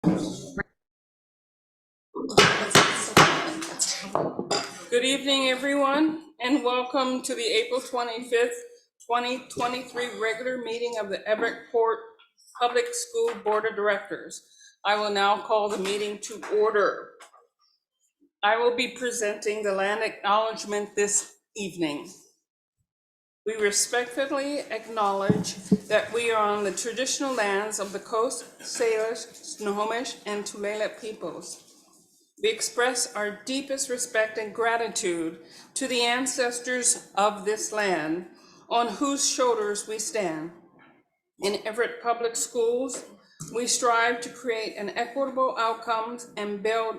Good evening, everyone, and welcome to the April 25th, 2023 regular meeting of the Everett Public School Board of Directors. I will now call the meeting to order. I will be presenting the land acknowledgement this evening. We respectfully acknowledge that we are on the traditional lands of the Coast, Salish, Snohomish, and Tulalip peoples. We express our deepest respect and gratitude to the ancestors of this land on whose shoulders we stand. In Everett Public Schools, we strive to create an equitable outcomes and build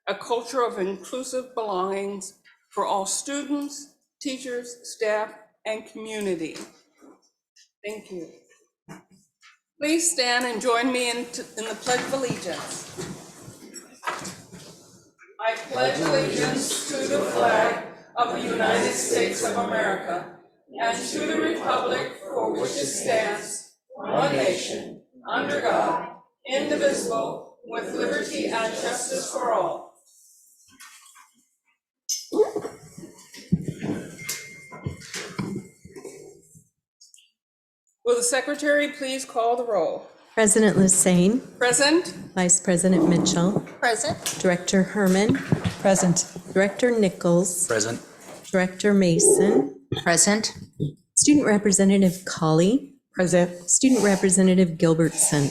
a culture of inclusive belongings for all students, teachers, staff, and community. Thank you. Please stand and join me in the Pledge of Allegiance. I pledge allegiance to the flag of the United States of America and to the republic for which it stands, one nation, under God, indivisible, with liberty and justice for all. Will the secretary please call the roll? President Lassagne. Present. Vice President Mitchell. Present. Director Herman. Present. Director Nichols. Present. Director Mason. Present. Student Representative Colley. Present. Student Representative Gilbertson.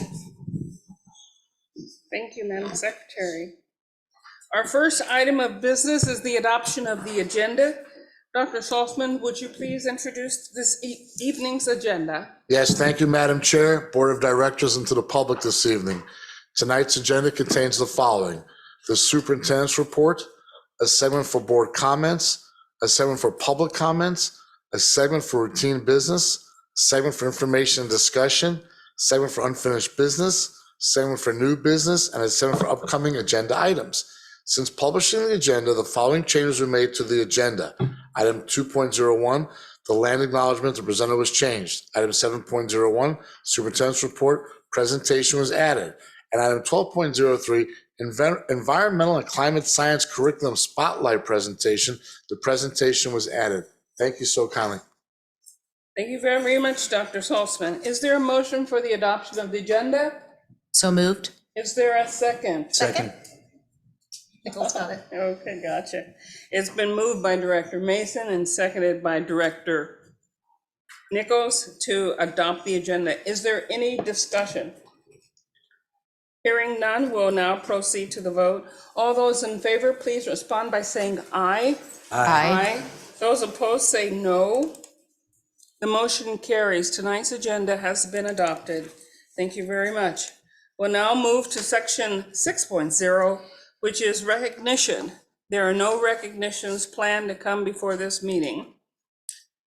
Thank you, Madam Secretary. Our first item of business is the adoption of the agenda. Dr. Saltzman, would you please introduce this evening's agenda? Yes, thank you, Madam Chair, Board of Directors, and to the public this evening. Tonight's agenda contains the following: the superintendent's report, a segment for board comments, a segment for public comments, a segment for routine business, segment for information and discussion, segment for unfinished business, segment for new business, and a segment for upcoming agenda items. Since publishing the agenda, the following changes were made to the agenda. Item 2.01, the land acknowledgement, the presenter was changed. Item 7.01, superintendent's report, presentation was added. And item 12.03, environmental and climate science curriculum spotlight presentation, the presentation was added. Thank you so kindly. Thank you very much, Dr. Saltzman. Is there a motion for the adoption of the agenda? So moved. Is there a second? Second. Nichols got it. Okay, gotcha. It's been moved by Director Mason and seconded by Director Nichols to adopt the agenda. Is there any discussion? Hearing none, we'll now proceed to the vote. All those in favor, please respond by saying aye. Aye. Those opposed say no. The motion carries. Tonight's agenda has been adopted. Thank you very much. We'll now move to section 6.0, which is recognition. There are no recognitions planned to come before this meeting.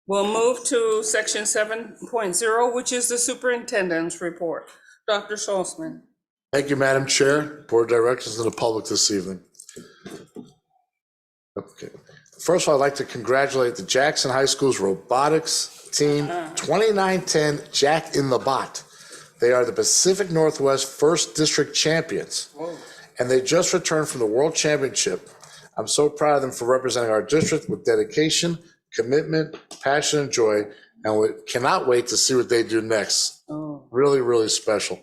We'll move to section 7.0, which is the superintendent's report. Dr. Saltzman. Thank you, Madam Chair, Board of Directors, and the public this evening. Okay. First of all, I'd like to congratulate the Jackson High School's robotics team, 2910 Jack in the Bot. They are the Pacific Northwest First District champions. Whoa. And they just returned from the World Championship. I'm so proud of them for representing our district with dedication, commitment, passion, and joy, and we cannot wait to see what they do next. Oh. Really, really special.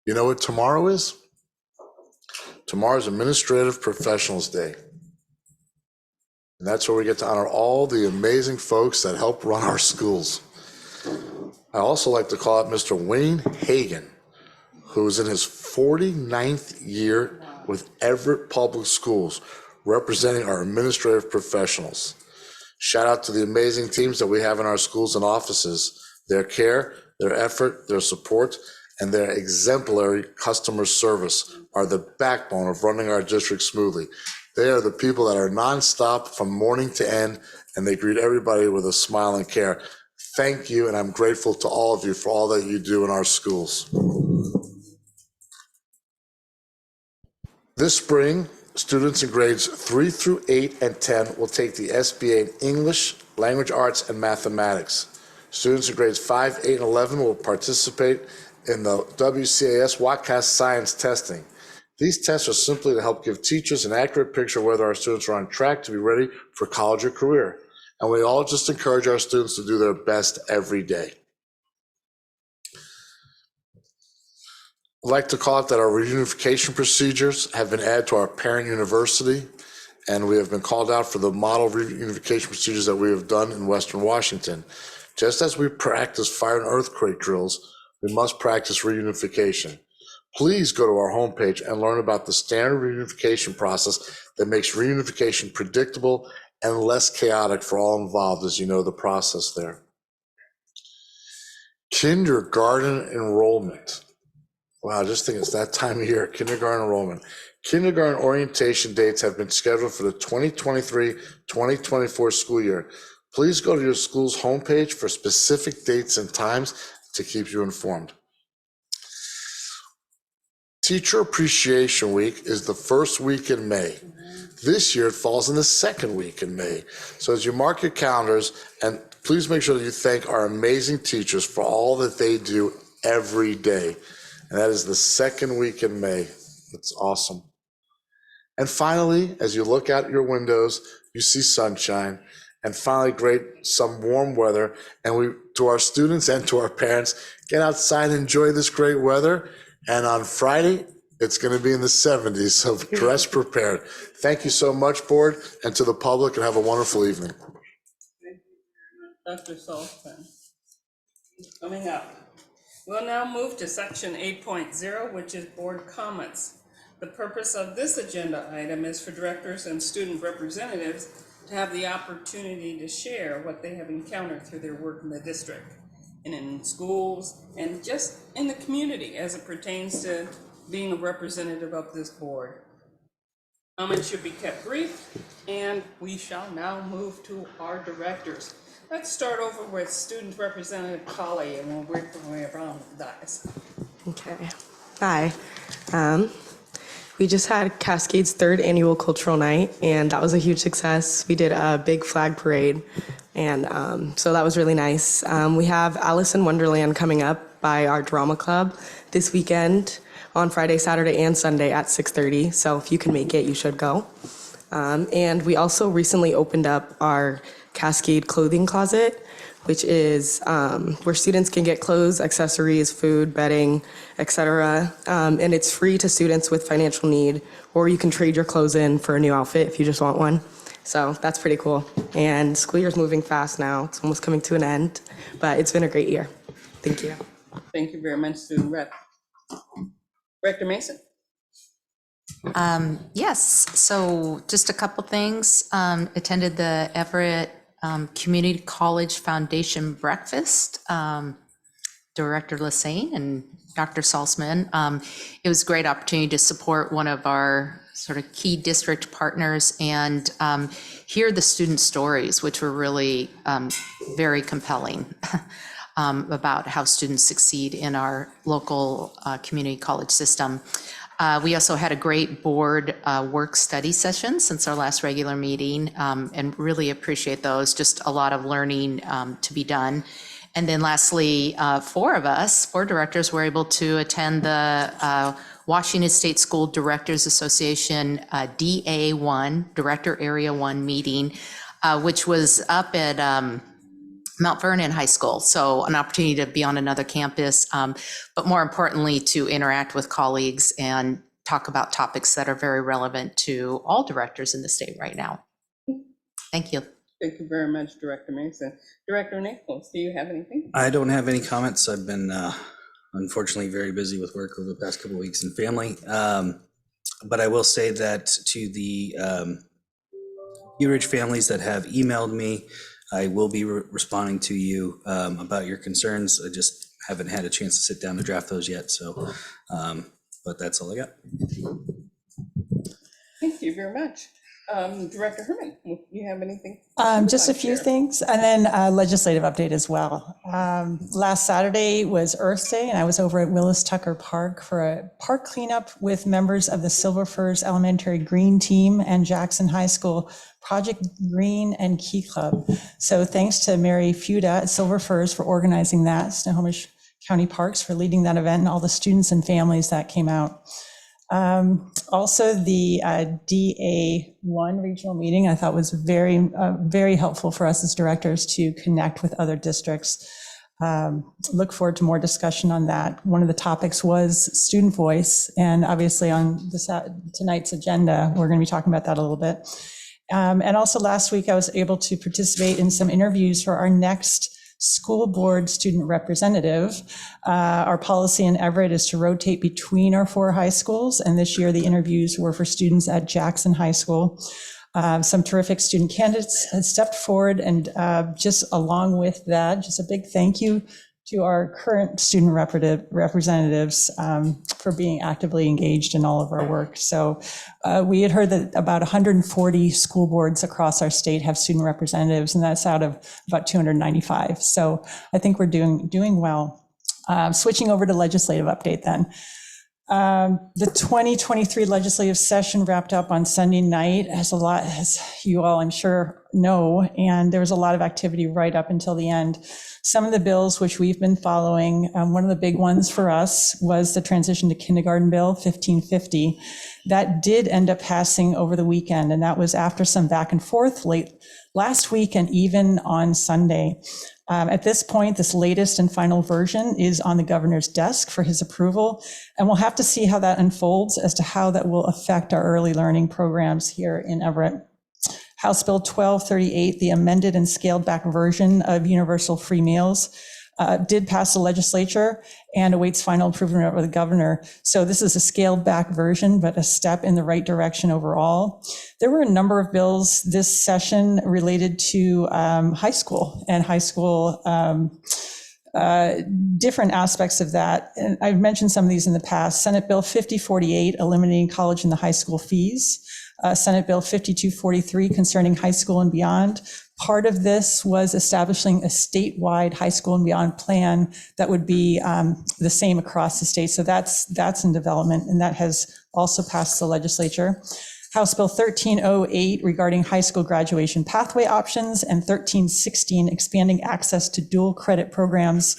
You know what tomorrow is? Tomorrow's Administrative Professionals Day. And that's where we get to honor all the amazing folks that help run our schools. I also like to call out Mr. Wayne Hagan, who is in his 49th year with Everett Public Schools, representing our administrative professionals. Shout out to the amazing teams that we have in our schools and offices. Their care, their effort, their support, and their exemplary customer service are the backbone of running our district smoothly. They are the people that are nonstop from morning to end, and they greet everybody with a smile and care. Thank you, and I'm grateful to all of you for all that you do in our schools. This spring, students in grades 3 through 8 and 10 will take the SBA in English, language arts, and mathematics. Students in grades 5, 8, and 11 will participate in the WCAS Wattcast science testing. These tests are simply to help give teachers an accurate picture of whether our students are on track to be ready for college or career. And we all just encourage our students to do their best every day. I'd like to call out that our reunification procedures have been added to our parent university, and we have been called out for the model reunification procedures that we have done in Western Washington. Just as we practice fire and earthquake drills, we must practice reunification. Please go to our homepage and learn about the standard reunification process that makes reunification predictable and less chaotic for all involved, as you know the process there. Kindergarten enrollment. Wow, I just think it's that time of year, kindergarten enrollment. Kindergarten orientation dates have been scheduled for the 2023-2024 school year. Please go to your school's homepage for specific dates and times to keep you informed. Teacher Appreciation Week is the first week in May. This year it falls in the second week in May. So as you mark your calendars, and please make sure that you thank our amazing teachers for all that they do every day. And that is the second week in May. It's awesome. And finally, as you look out your windows, you see sunshine, and finally some warm weather. And we, to our students and to our parents, get outside and enjoy this great weather. And on Friday, it's going to be in the 70s, so dress prepared. Thank you so much, board, and to the public, and have a wonderful evening. Dr. Saltzman. Coming up. We'll now move to section 8.0, which is board comments. The purpose of this agenda item is for directors and student representatives to have the opportunity to share what they have encountered through their work in the district and in schools and just in the community as it pertains to being a representative of this board. Comments should be kept brief, and we shall now move to our directors. Let's start over with Student Representative Colley, and we'll work our way around the dais. Okay. Hi. We just had Cascade's 3rd annual cultural night, and that was a huge success. We did a big flag parade, and so that was really nice. We have Alice in Wonderland coming up by our drama club this weekend on Friday, Saturday, and Sunday at 6:30. So if you can make it, you should go. And we also recently opened up our Cascade clothing closet, which is where students can get clothes, accessories, food, bedding, etc. And it's free to students with financial need, or you can trade your clothes in for a new outfit if you just want one. So that's pretty cool. And school year's moving fast now. It's almost coming to an end, but it's been a great year. Thank you. Thank you very much, Student Rep. Director Mason? Yes, so just a couple things. Attended the Everett Community College Foundation breakfast. Director Lassane and Dr. Salzman. It was a great opportunity to support one of our sort of key district partners and hear the student stories, which were really very compelling about how students succeed in our local community college system. We also had a great board work study session since our last regular meeting, and really appreciate those. Just a lot of learning to be done. And then lastly, 4 of us, 4 directors, were able to attend the Washington State School Directors Association DA1, Director Area 1 meeting, which was up at Mount Vernon High School. So an opportunity to be on another campus, but more importantly, to interact with colleagues and talk about topics that are very relevant to all directors in the state right now. Thank you. Thank you very much, Director Mason. Director Nichols, do you have anything? I don't have any comments. I've been unfortunately very busy with work over the past couple of weeks and family. But I will say that to the Ridge families that have emailed me, I will be responding to you about your concerns. I just haven't had a chance to sit down to draft those yet. So, but that's all I got. Thank you very much. Director Herman, do you have anything? Just a few things, and then a legislative update as well. Last Saturday was Earth Day, and I was over at Willis Tucker Park for a park cleanup with members of the Silver Firs Elementary Green Team and Jackson High School Project Green and Key Club. So thanks to Mary Fuda at Silver Firs for organizing that, Snohomish County Parks for leading that event and all the students and families that came out. Also, the DA1 regional meeting I thought was very helpful for us as directors to connect with other districts. Look forward to more discussion on that. One of the topics was student voice, and obviously on tonight's agenda, we're going to be talking about that a little bit. And also last week, I was able to participate in some interviews for our next school board student representative. Our policy in Everett is to rotate between our 4 high schools, and this year the interviews were for students at Jackson High School. Some terrific student candidates had stepped forward, and just along with that, just a big thank you to our current student representatives for being actively engaged in all of our work. So we had heard that about 140 school boards across our state have student representatives, and that's out of about 295. So I think we're doing well. Switching over to legislative update then. The 2023 legislative session wrapped up on Sunday night, as you all I'm sure know, and there was a lot of activity right up until the end. Some of the bills which we've been following, one of the big ones for us was the transition to kindergarten bill 1550. That did end up passing over the weekend, and that was after some back and forth late last week and even on Sunday. At this point, this latest and final version is on the governor's desk for his approval, and we'll have to see how that unfolds as to how that will affect our early learning programs here in Everett. House Bill 1238, the amended and scaled back version of universal free meals, did pass the legislature and awaits final approval of the governor. So this is a scaled back version, but a step in the right direction overall. There were a number of bills this session related to high school and high school different aspects of that. And I've mentioned some of these in the past. Senate Bill 5048, eliminating college and the high school fees. Senate Bill 5243 concerning high school and beyond. Part of this was establishing a statewide high school and beyond plan that would be the same across the state. So that's in development, and that has also passed the legislature. House Bill 1308 regarding high school graduation pathway options, and 1316 expanding access to dual credit programs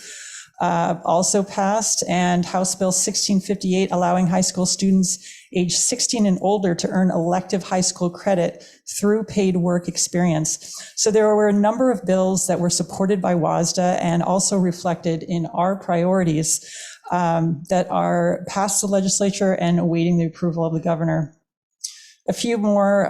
also passed, and House Bill 1658 allowing high school students age 16 and older to earn elective high school credit through paid work experience. So there were a number of bills that were supported by WASDA and also reflected in our priorities that are past the legislature and awaiting the approval of the governor. A few more,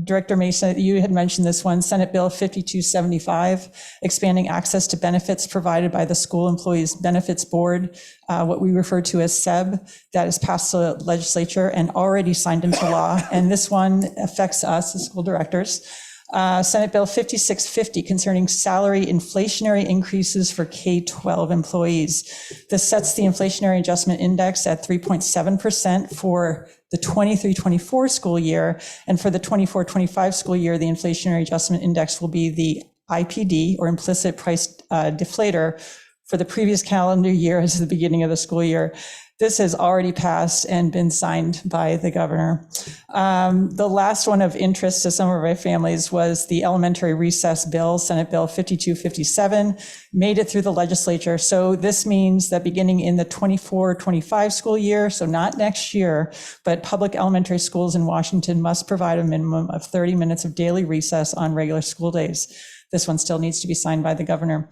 Director Mason, you had mentioned this one, Senate Bill 5275, expanding access to benefits provided by the School Employees Benefits Board, what we refer to as SEB, that is passed the legislature and already signed into law. And this one affects us as school directors. Senate Bill 5650 concerning salary inflationary increases for K-12 employees. This sets the inflationary adjustment index at 3.7% for the 23-24 school year, and for the 24-25 school year, the inflationary adjustment index will be the IPD, or implicit price deflator, for the previous calendar year as the beginning of the school year. This has already passed and been signed by the governor. The last one of interest to some of our families was the elementary recess bill, Senate Bill 5257, made it through the legislature. So this means that beginning in the 24-25 school year, so not next year, but public elementary schools in Washington must provide a minimum of 30 minutes of daily recess on regular school days. This one still needs to be signed by the governor.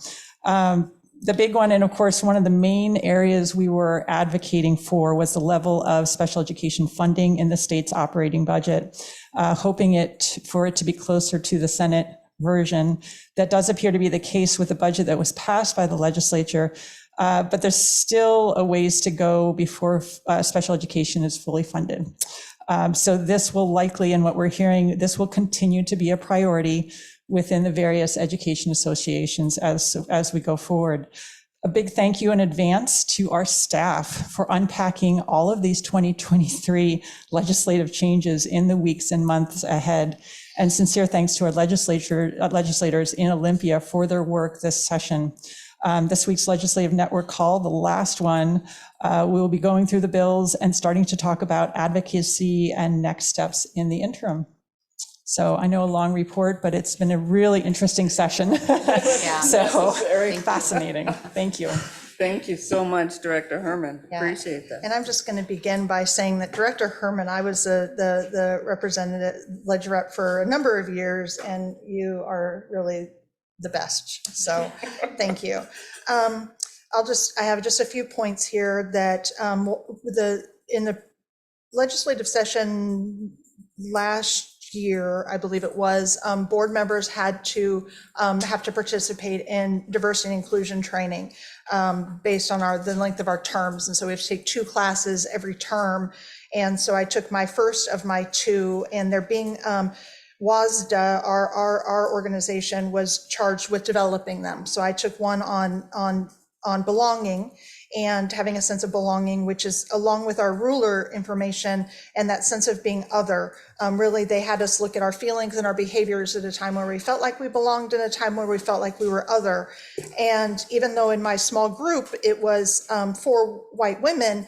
The big one, and of course, one of the main areas we were advocating for, was the level of special education funding in the state's operating budget, hoping for it to be closer to the Senate version. That does appear to be the case with the budget that was passed by the legislature, but there's still a ways to go before special education is fully funded. So this will likely, and what we're hearing, this will continue to be a priority within the various education associations as we go forward. A big thank you in advance to our staff for unpacking all of these 2023 legislative changes in the weeks and months ahead. And sincere thanks to our legislators in Olympia for their work this session. This week's legislative network call, the last one, we will be going through the bills and starting to talk about advocacy and next steps in the interim. So I know a long report, but it's been a really interesting session. Yeah. Necessary. Very fascinating. Thank you. Thank you so much, Director Herman. Yeah. Appreciate that. And I'm just going to begin by saying that Director Herman, I was the representative, ledger rep for a number of years, and you are really the best. So thank you. I have just a few points here that in the legislative session last year, I believe it was, board members had to have to participate in diversity and inclusion training based on the length of our terms. And so we have to take 2 classes every term. And so I took my first of my 2, and they're being WASDA, our organization, was charged with developing them. So I took one on belonging and having a sense of belonging, which is along with our ruler information and that sense of being other. Really, they had us look at our feelings and our behaviors at a time where we felt like we belonged and a time where we felt like we were other. And even though in my small group, it was 4 white women,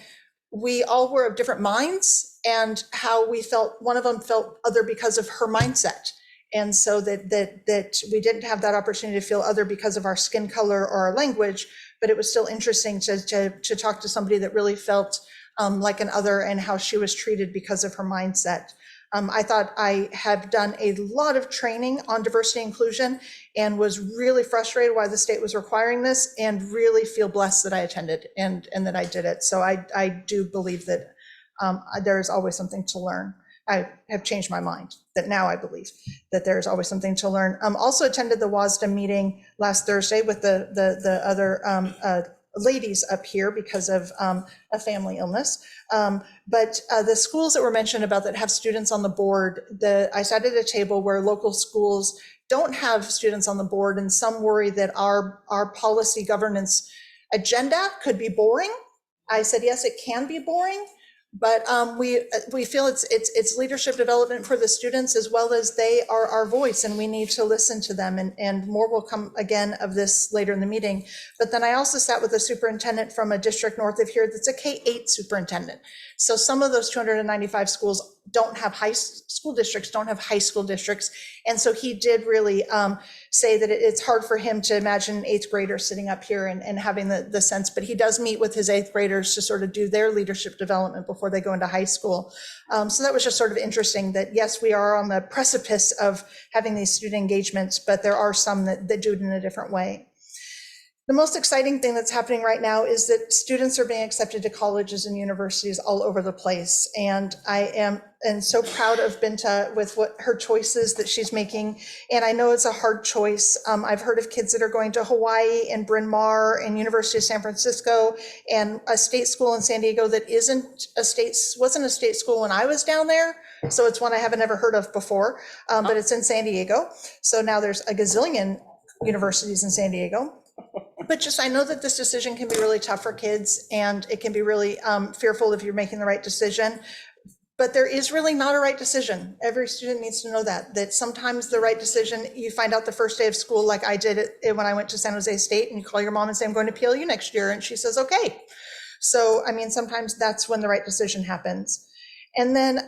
we all were of different minds, and how we felt, one of them felt other because of her mindset. And so that we didn't have that opportunity to feel other because of our skin color or our language, but it was still interesting to talk to somebody that really felt like an other, and how she was treated because of her mindset. I thought I have done a lot of training on diversity and inclusion, and was really frustrated why the state was requiring this, and really feel blessed that I attended and that I did it. So I do believe that there is always something to learn. I have changed my mind, that now I believe that there's always something to learn. Also attended the WASDA meeting last Thursday with the other ladies up here because of a family illness. But the schools that were mentioned about that have students on the board, I sat at a table where local schools don't have students on the board, and some worry that our policy governance agenda could be boring. I said, yes, it can be boring, but we feel it's leadership development for the students, as well as they are our voice, and we need to listen to them, and more will come again of this later in the meeting. But then I also sat with a superintendent from a district north of here that's a K-8 superintendent. So some of those 295 schools don't have high school districts, and so he did really say that it's hard for him to imagine an 8th grader sitting up here and having the sense, but he does meet with his 8th graders to sort of do their leadership development before they go into high school. So that was just sort of interesting, that yes, we are on the precipice of having these student engagements, but there are some that do it in a different way. The most exciting thing that's happening right now is that students are being accepted to colleges and universities all over the place. And I am so proud of Binta with what her choices that she's making. And I know it's a hard choice. I've heard of kids that are going to Hawaii and Bryn Mawr and University of San Francisco, and a state school in San Diego that wasn't a state school when I was down there. So it's one I haven't ever heard of before, but it's in San Diego. So now there's a gazillion universities in San Diego. But just, I know that this decision can be really tough for kids, and it can be really fearful if you're making the right decision. But there is really not a right decision. Every student needs to know that sometimes the right decision, you find out the first day of school, like I did it when I went to San Jose State, and you call your mom and say, I'm going to PLU next year. And she says, okay. So, I mean, sometimes that's when the right decision happens. And then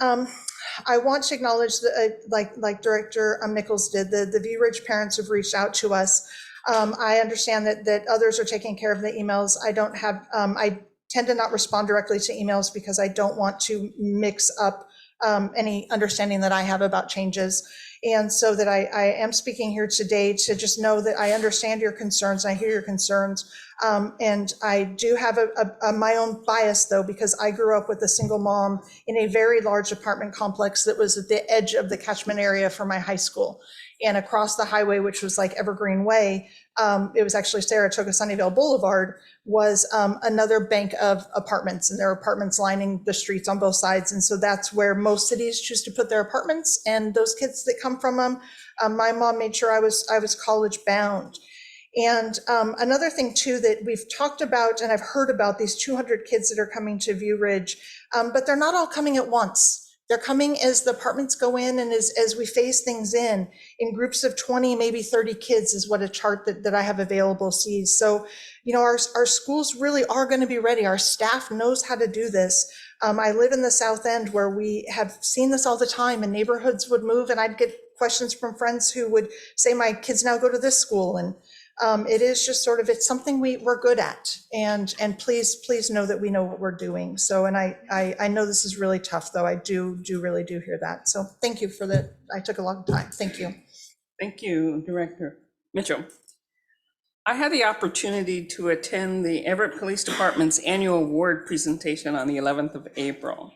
I want to acknowledge that, like Director Nichols did, the View Ridge parents have reached out to us. I understand that others are taking care of the emails. I don't have, I tend to not respond directly to emails because I don't want to mix up any understanding that I have about changes. And so that I am speaking here today to just know that I understand your concerns, I hear your concerns. And I do have my own bias though, because I grew up with a single mom in a very large apartment complex that was at the edge of the catchment area for my high school. And across the highway, which was like Evergreen Way, it was actually Saratoga Sunnyvale Boulevard, was another bank of apartments, and there are apartments lining the streets on both sides. And so that's where most cities choose to put their apartments, and those kids that come from them, my mom made sure I was college bound. And another thing too that we've talked about, and I've heard about these 200 kids that are coming to View Ridge, but they're not all coming at once. They're coming as the apartments go in, and as we phase things in groups of 20, maybe 30 kids is what a chart that I have available sees. So, you know, our schools really are going to be ready. Our staff knows how to do this. I live in the South End where we have seen this all the time, and neighborhoods would move, and I'd get questions from friends who would say, my kids now go to this school. And It is just sort of, it's something we're good at. And please know that we know what we're doing. So, and I know this is really tough, though. I really do hear that. So thank you for that. I took a long time. Thank you. Thank you, Director Mitchell. I had the opportunity to attend the Everett Police Department's annual award presentation on the 11th of April.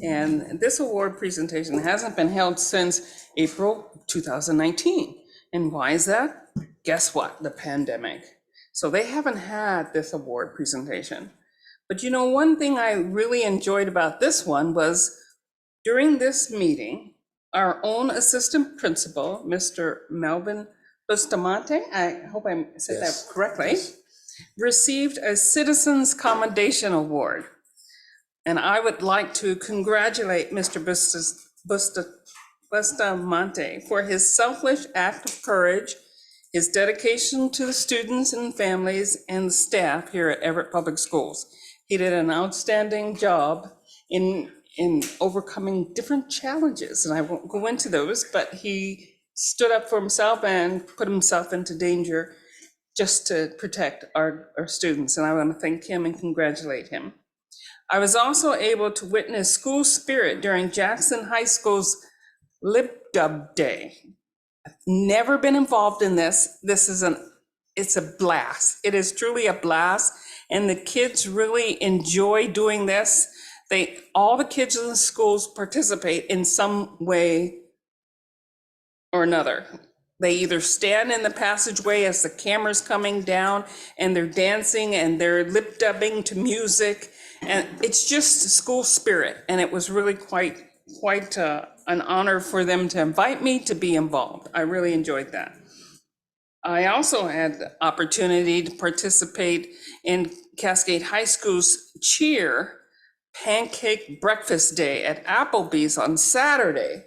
And this award presentation hasn't been held since April 2019. And why is that? Guess what? The pandemic. So they haven't had this award presentation. But you know, one thing I really enjoyed about this one was during this meeting, our own assistant principal, Mr. Melvin Bustamante, I hope I said Yes. that correctly, Yes. received a Citizens Commendation Award. And I would like to congratulate Mr. Bustamante for his selfless act of courage, his dedication to the students and families and the staff here at Everett Public Schools. He did an outstanding job in overcoming different challenges, and I won't go into those, but he stood up for himself and put himself into danger just to protect our students, and I want to thank him and congratulate him. I was also able to witness school spirit during Jackson High School's Lip Dub Day. I've never been involved in this. It's a blast. It is truly a blast, and the kids really enjoy doing this. All the kids in the schools participate in some way or another. They either stand in the passageway as the camera's coming down and they're dancing and they're lip dubbing to music. And it's just school spirit. And it was really quite an honor for them to invite me to be involved. I really enjoyed that. I also had the opportunity to participate in Cascade High School's cheer pancake breakfast day at Applebee's on Saturday.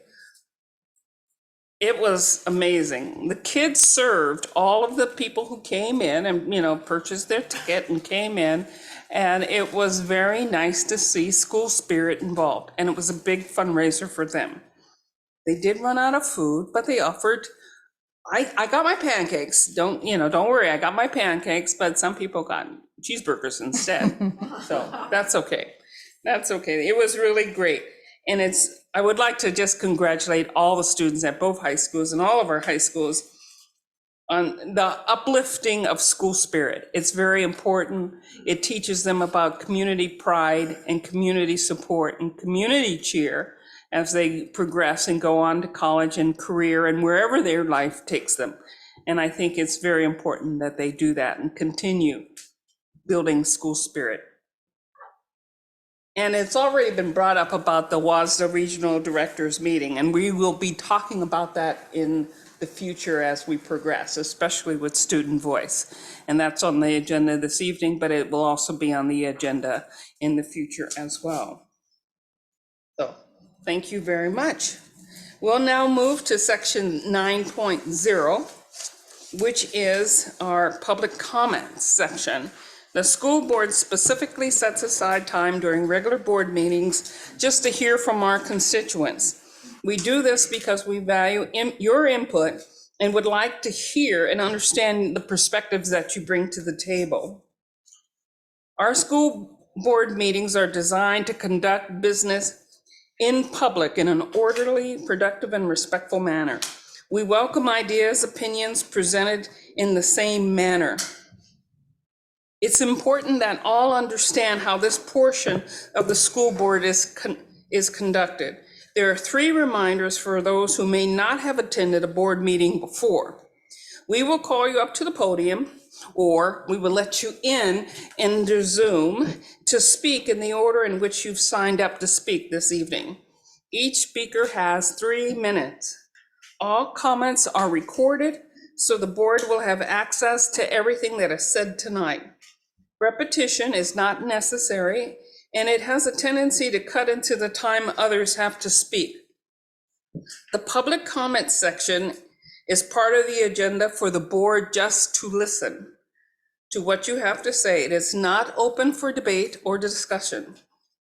It was amazing. The kids served all of the people who came in and, purchased their ticket and came in. And it was very nice to see school spirit involved. And it was a big fundraiser for them. They did run out of food, but they offered, I got my pancakes. Don't worry, I got my pancakes, but some people got cheeseburgers instead. So that's okay. That's okay. It was really great. And I would like to just congratulate all the students at both high schools and all of our high schools on the uplifting of school spirit. It's very important. It teaches them about community pride and community support and community cheer as they progress and go on to college and career and wherever their life takes them. And I think it's very important that they do that and continue building school spirit. And it's already been brought up about the WASDA Regional Directors Meeting, and we will be talking about that in the future as we progress, especially with student voice. And that's on the agenda this evening, but it will also be on the agenda in the future as well. So thank you very much. We'll now move to section 9.0, which is our public comments section. The school board specifically sets aside time during regular board meetings just to hear from our constituents. We do this because we value your input and would like to hear and understand the perspectives that you bring to the table. Our school board meetings are designed to conduct business in public in an orderly, productive, and respectful manner. We welcome ideas, opinions presented in the same manner. It's important that all understand how this portion of the school board is conducted. There are 3 reminders for those who may not have attended a board meeting before. We will call you up to the podium, or we will let you in the Zoom to speak in the order in which you've signed up to speak this evening. Each speaker has 3 minutes. All comments are recorded, so the board will have access to everything that is said tonight. Repetition is not necessary, and it has a tendency to cut into the time others have to speak. The public comment section is part of the agenda for the board just to listen to what you have to say. It is not open for debate or discussion.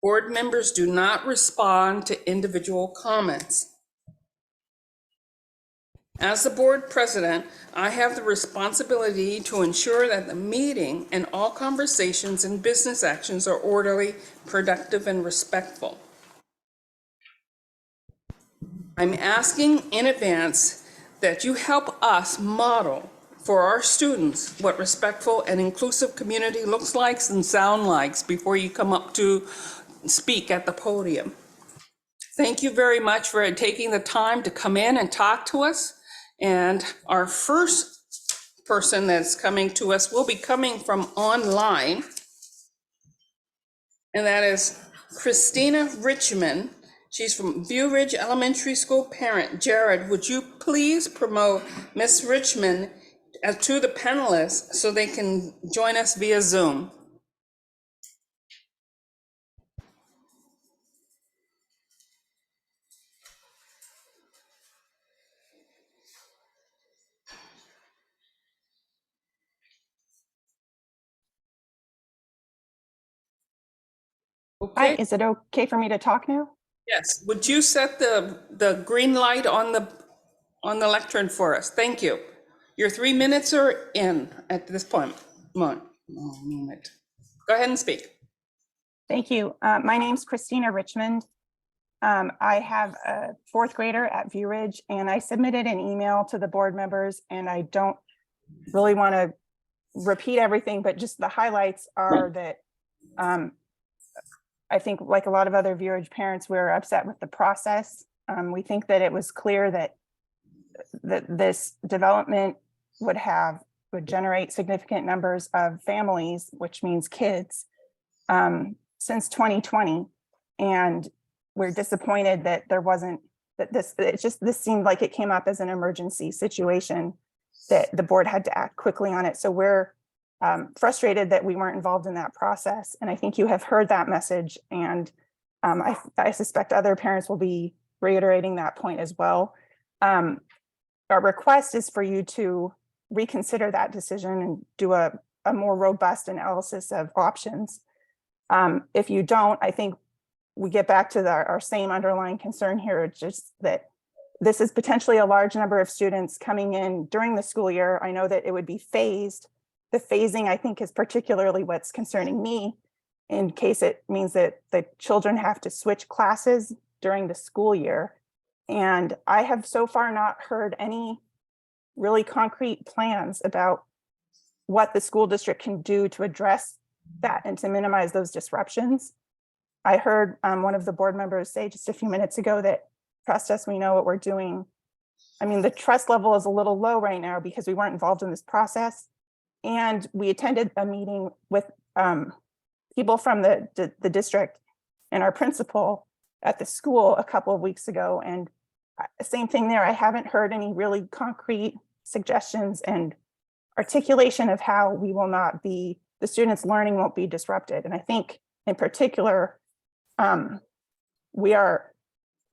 Board members do not respond to individual comments. As the board president, I have the responsibility to ensure that the meeting and all conversations and business actions are orderly, productive, and respectful. I'm asking in advance that you help us model for our students what respectful and inclusive community looks like and sound like before you come up to speak at the podium. Thank you very much for taking the time to come in and talk to us. And our first person that's coming to us will be coming from online. And that is Christina Richmond. She's from View Ridge Elementary School parent. Jared, would you please promote Miss Richmond to the panelists so they can join us via Zoom? Hi, Okay, is it okay for me to talk now? yes. Would you set the green light on the lectern for us? Thank you. Your 3 minutes are in at this point. Moment. Go ahead and speak. Thank you. My name's Christina Richmond. I have a fourth grader at View Ridge, and I submitted an email to the board members, and I don't really want to repeat everything, but just the highlights are that I think, like a lot of other View Ridge parents, we're upset with the process. We think that it was clear that this development would generate significant numbers of families, which means kids, since 2020. And we're disappointed that there wasn't, this seemed like it came up as an emergency situation that the board had to act quickly on it. So we're frustrated that we weren't involved in that process. And I think you have heard that message. And I suspect other parents will be reiterating that point as well. Our request is for you to reconsider that decision and do a more robust analysis of options. If you don't, I think we get back to our same underlying concern here. It's just that this is potentially a large number of students coming in during the school year. I know that it would be phased. The phasing, I think, is particularly what's concerning me, in case it means that the children have to switch classes during the school year. And I have so far not heard any really concrete plans about what the school district can do to address that and to minimize those disruptions. I heard one of the board members say just a few minutes ago that trust us, we know what we're doing. I mean, the trust level is a little low right now because we weren't involved in this process. And we attended a meeting with people from the district and our principal at the school a couple of weeks ago. And same thing there. I haven't heard any really concrete suggestions and articulation of how we will not be, the students' learning won't be disrupted. And I think in particular, we're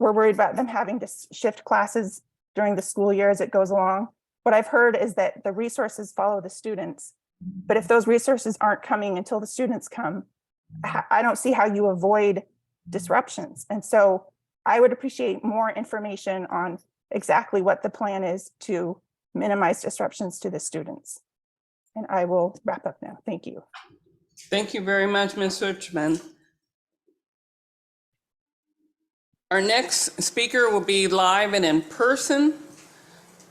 worried about them having to shift classes during the school year as it goes along. What I've heard is that the resources follow the students, but if those resources aren't coming until the students come, I don't see how you avoid disruptions. And so I would appreciate more information on exactly what the plan is to minimize disruptions to the students. And I will wrap up now. Thank you. Thank you very much, Ms. Richmond. Our next speaker will be live and in person.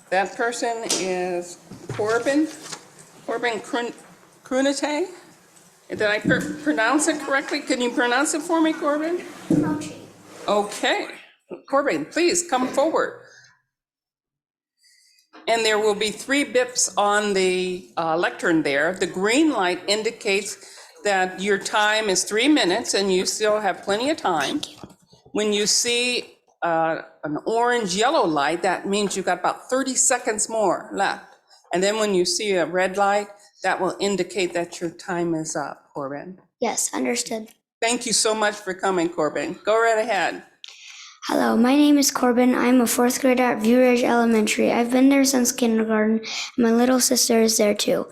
That person is Corbin Krunate. Did I pronounce it correctly? Can you pronounce it for me, Corbin? Okay. Corbin, please come forward. And there will be 3 bips on the lectern there. The green light indicates that your time is 3 minutes and you still have plenty of time. When you see an orange yellow light, that means you've got about 30 seconds more left. And then when you see a red light, that will indicate that your time is up, Corbin. Yes, understood. Thank you so much for coming, Corbin. Go right ahead. Hello, my name is Corbin. I'm a 4th grader at View Ridge Elementary. I've been there since kindergarten, and my little sister is there too.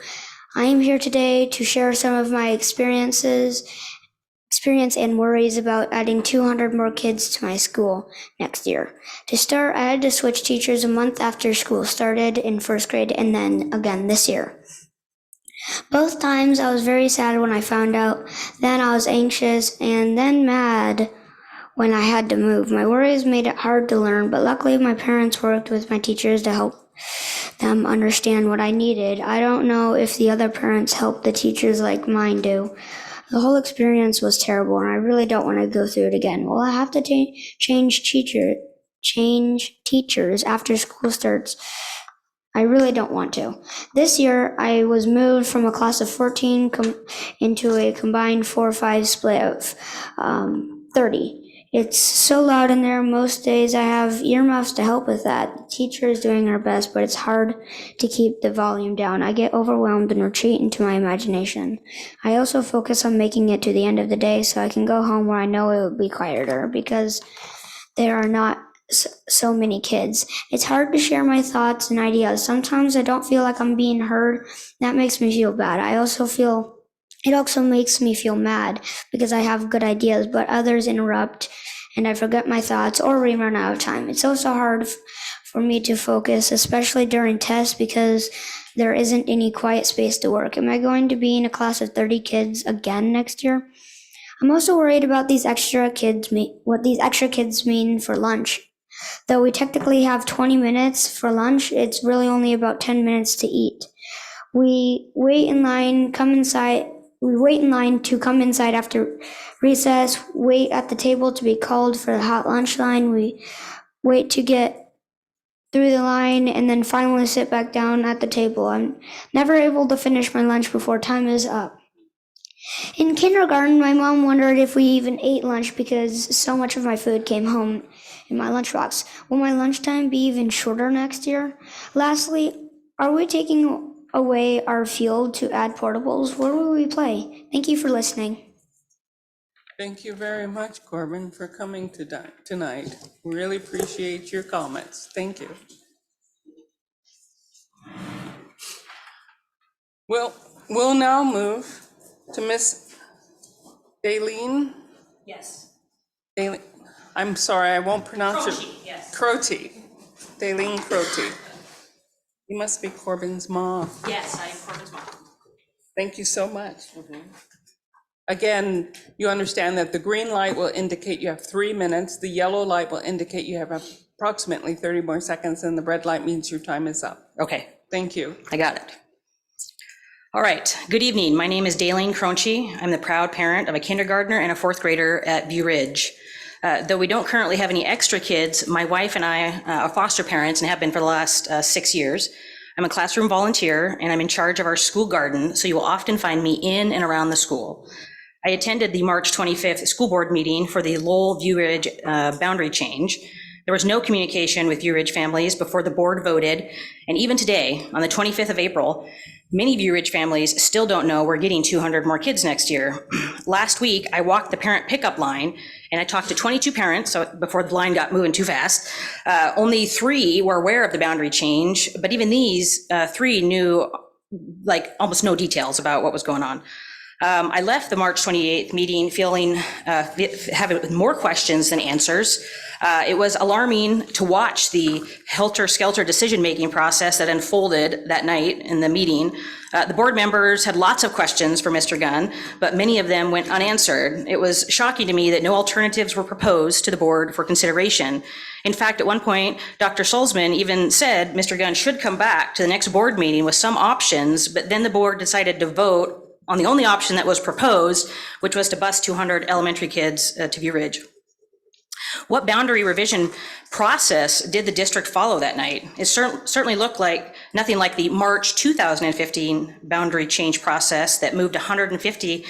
I am here today to share some of my experiences experience and worries about adding 200 more kids to my school next year. To start, I had to switch teachers a month after school started in first grade and then again this year. Both times I was very sad when I found out, then I was anxious and then mad when I had to move. My worries made it hard to learn, but luckily my parents worked with my teachers to help them understand what I needed. I don't know if the other parents helped the teachers like mine do. The whole experience was terrible, and I really don't want to go through it again. Will I have to change teachers after school starts? I really don't want to. This year, I was moved from a class of 14 into a combined 4-5 split of 30. It's so loud in there. Most days I have earmuffs to help with that. The teacher is doing her best, but it's hard to keep the volume down. I get overwhelmed and retreat into my imagination. I also focus on making it to the end of the day so I can go home where I know it will be quieter because there are not so many kids. It's hard to share my thoughts and ideas. Sometimes I don't feel like I'm being heard. That makes me feel bad. It also makes me feel mad because I have good ideas, but others interrupt and I forget my thoughts or we run out of time. It's also hard for me to focus, especially during tests because there isn't any quiet space to work. Am I going to be in a class of 30 kids again next year? I'm also worried about what these extra kids mean for lunch. Though we technically have 20 minutes for lunch, it's really only about 10 minutes to eat. We wait in line to come inside after recess, wait at the table to be called for the hot lunch line. We wait to get through the line and then finally sit back down at the table. I'm never able to finish my lunch before time is up. In kindergarten, my mom wondered if we even ate lunch because so much of my food came home in my lunchbox. Will my lunchtime be even shorter next year? Lastly, are we taking away our field to add portables? Where will we play? Thank you for listening. Thank you very much, Corbin, for coming tonight. Really appreciate your comments. Thank you. We'll now move to Miss Daleen. Yes. Daleen, I'm sorry, I won't pronounce it. Yes. Croty. Daleen Croty. You must be Corbin's mom. Yes, I am Corbin's mom. Thank you so much. Again, you understand that the green light will indicate you have 3 minutes. The yellow light will indicate you have approximately 30 more seconds, and the red light means your time is up. Okay, Thank you. I got it. All right, good evening. My name is Daleen Cronchi. I'm the proud parent of a kindergartner and a fourth grader at View Ridge. Though we don't currently have any extra kids, my wife and I are foster parents and have been for the last 6 years. I'm a classroom volunteer and I'm in charge of our school garden, so you will often find me in and around the school. I attended the March 25th school board meeting for the Lowell View Ridge boundary change. There was no communication with View Ridge families before the board voted, and even today, on the 25th of April, many View Ridge families still don't know we're getting 200 more kids next year. Last week, I walked the parent pickup line and I talked to 22 parents, so before the line got moving too fast. Only 3 were aware of the boundary change, but even these 3 knew like almost no details about what was going on. I left the March 28th meeting feeling having more questions than answers. It was alarming to watch the helter-skelter decision-making process that unfolded that night in the meeting. The board members had lots of questions for Mr. Gunn, but many of them went unanswered. It was shocking to me that no alternatives were proposed to the board for consideration. In fact, at one point, Dr. Sulzman even said Mr. Gunn should come back to the next board meeting with some options, but then the board decided to vote on the only option that was proposed, which was to bus 200 elementary kids to View Ridge. What boundary revision process did the district follow that night? It certainly looked like nothing like the March 2015 boundary change process that moved 150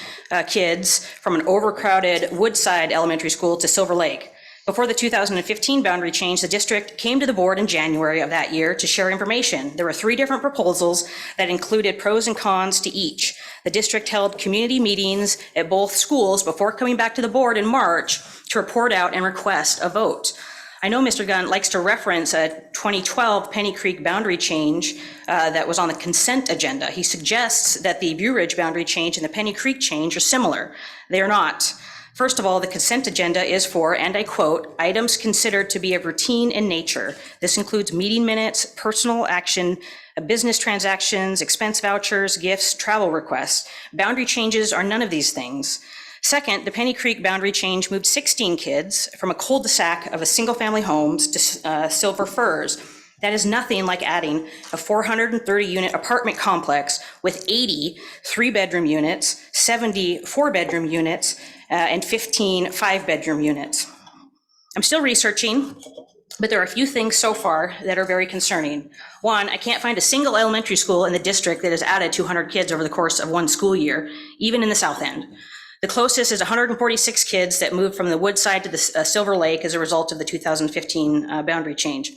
kids from an overcrowded Woodside Elementary School to Silver Lake. Before the 2015 boundary change, the district came to the board in January of that year to share information. There were 3 different proposals that included pros and cons to each. The district held community meetings at both schools before coming back to the board in March to report out and request a vote. I know Mr. Gunn likes to reference a 2012 Penny Creek boundary change that was on the consent agenda. He suggests that the View Ridge boundary change and the Penny Creek change are similar. They are not. First of all, the consent agenda is for, and I quote, items considered to be of routine in nature. This includes meeting minutes, personal action, business transactions, expense vouchers, gifts, travel requests. Boundary changes are none of these things. Second, the Penny Creek boundary change moved 16 kids from a cul-de-sac of a single-family homes to Silver Firs. That is nothing like adding a 430-unit apartment complex with 80 three-bedroom units, 70 four-bedroom units, and 15 five-bedroom units. I'm still researching, but there are a few things so far that are very concerning. One, I can't find a single elementary school in the district that has added 200 kids over the course of one school year, even in the South End. The closest is 146 kids that moved from the Woodside to the Silver Lake as a result of the 2015 boundary change.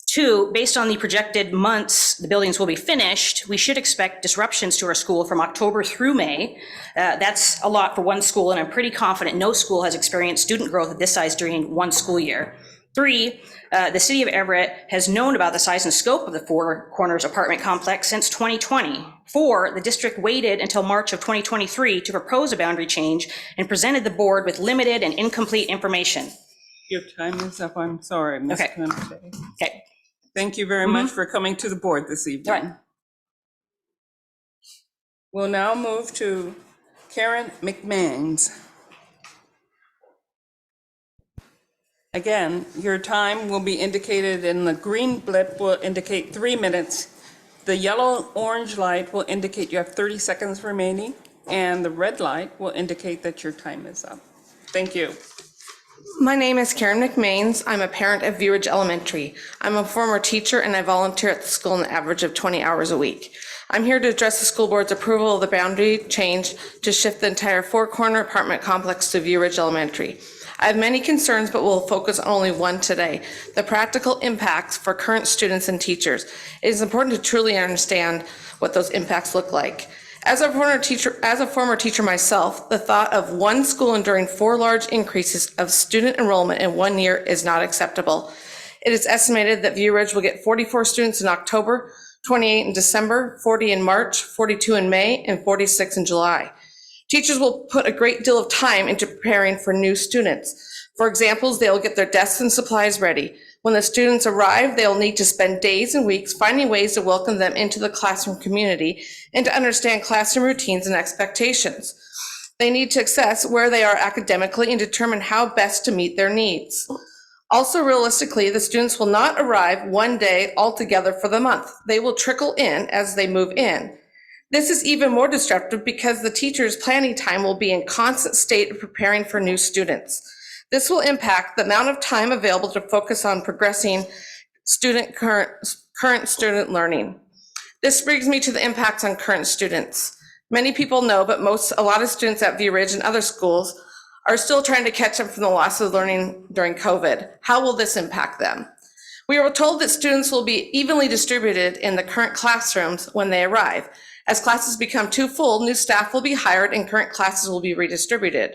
Two, based on the projected months the buildings will be finished, we should expect disruptions to our school from October through May. That's a lot for one school, and I'm pretty confident no school has experienced student growth of this size during one school year. Three, the city of Everett has known about the size and scope of the Four Corners apartment complex since 2020. Four, the district waited until March of 2023 to propose a boundary change and presented the board with limited and incomplete information. Your time is up. I'm sorry, Ms. Okay. Clemente. Okay. Thank you very much for coming to the board this evening. All right. We'll now move to Karen McMahons. Again, your time will be indicated in the green blip will indicate 3 minutes. The yellow-orange light will indicate you have 30 seconds remaining, and the red light will indicate that your time is up. Thank you. My name is Karen McMains. I'm a parent of View Ridge Elementary. I'm a former teacher and I volunteer at the school an average of 20 hours a week. I'm here to address the school board's approval of the boundary change to shift the entire Four Corner apartment complex to View Ridge Elementary. I have many concerns, but will focus on only one today: the practical impacts for current students and teachers. It is important to truly understand what those impacts look like. As a former teacher myself, the thought of one school enduring 4 large increases of student enrollment in 1 year is not acceptable. It is estimated that View Ridge will get 44 students in October, 28 in December, 40 in March, 42 in May, and 46 in July. Teachers will put a great deal of time into preparing for new students. For example, they will get their desks and supplies ready. When the students arrive, they'll need to spend days and weeks finding ways to welcome them into the classroom community and to understand classroom routines and expectations. They need to assess where they are academically and determine how best to meet their needs. Also, realistically, the students will not arrive one day altogether for the month. They will trickle in as they move in. This is even more disruptive because the teacher's planning time will be in constant state of preparing for new students. This will impact the amount of time available to focus on progressing current student learning. This brings me to the impacts on current students. Many people know, but a lot of students at View Ridge and other schools are still trying to catch up from the loss of learning during COVID. How will this impact them? We were told that students will be evenly distributed in the current classrooms when they arrive. As classes become too full, new staff will be hired and current classes will be redistributed.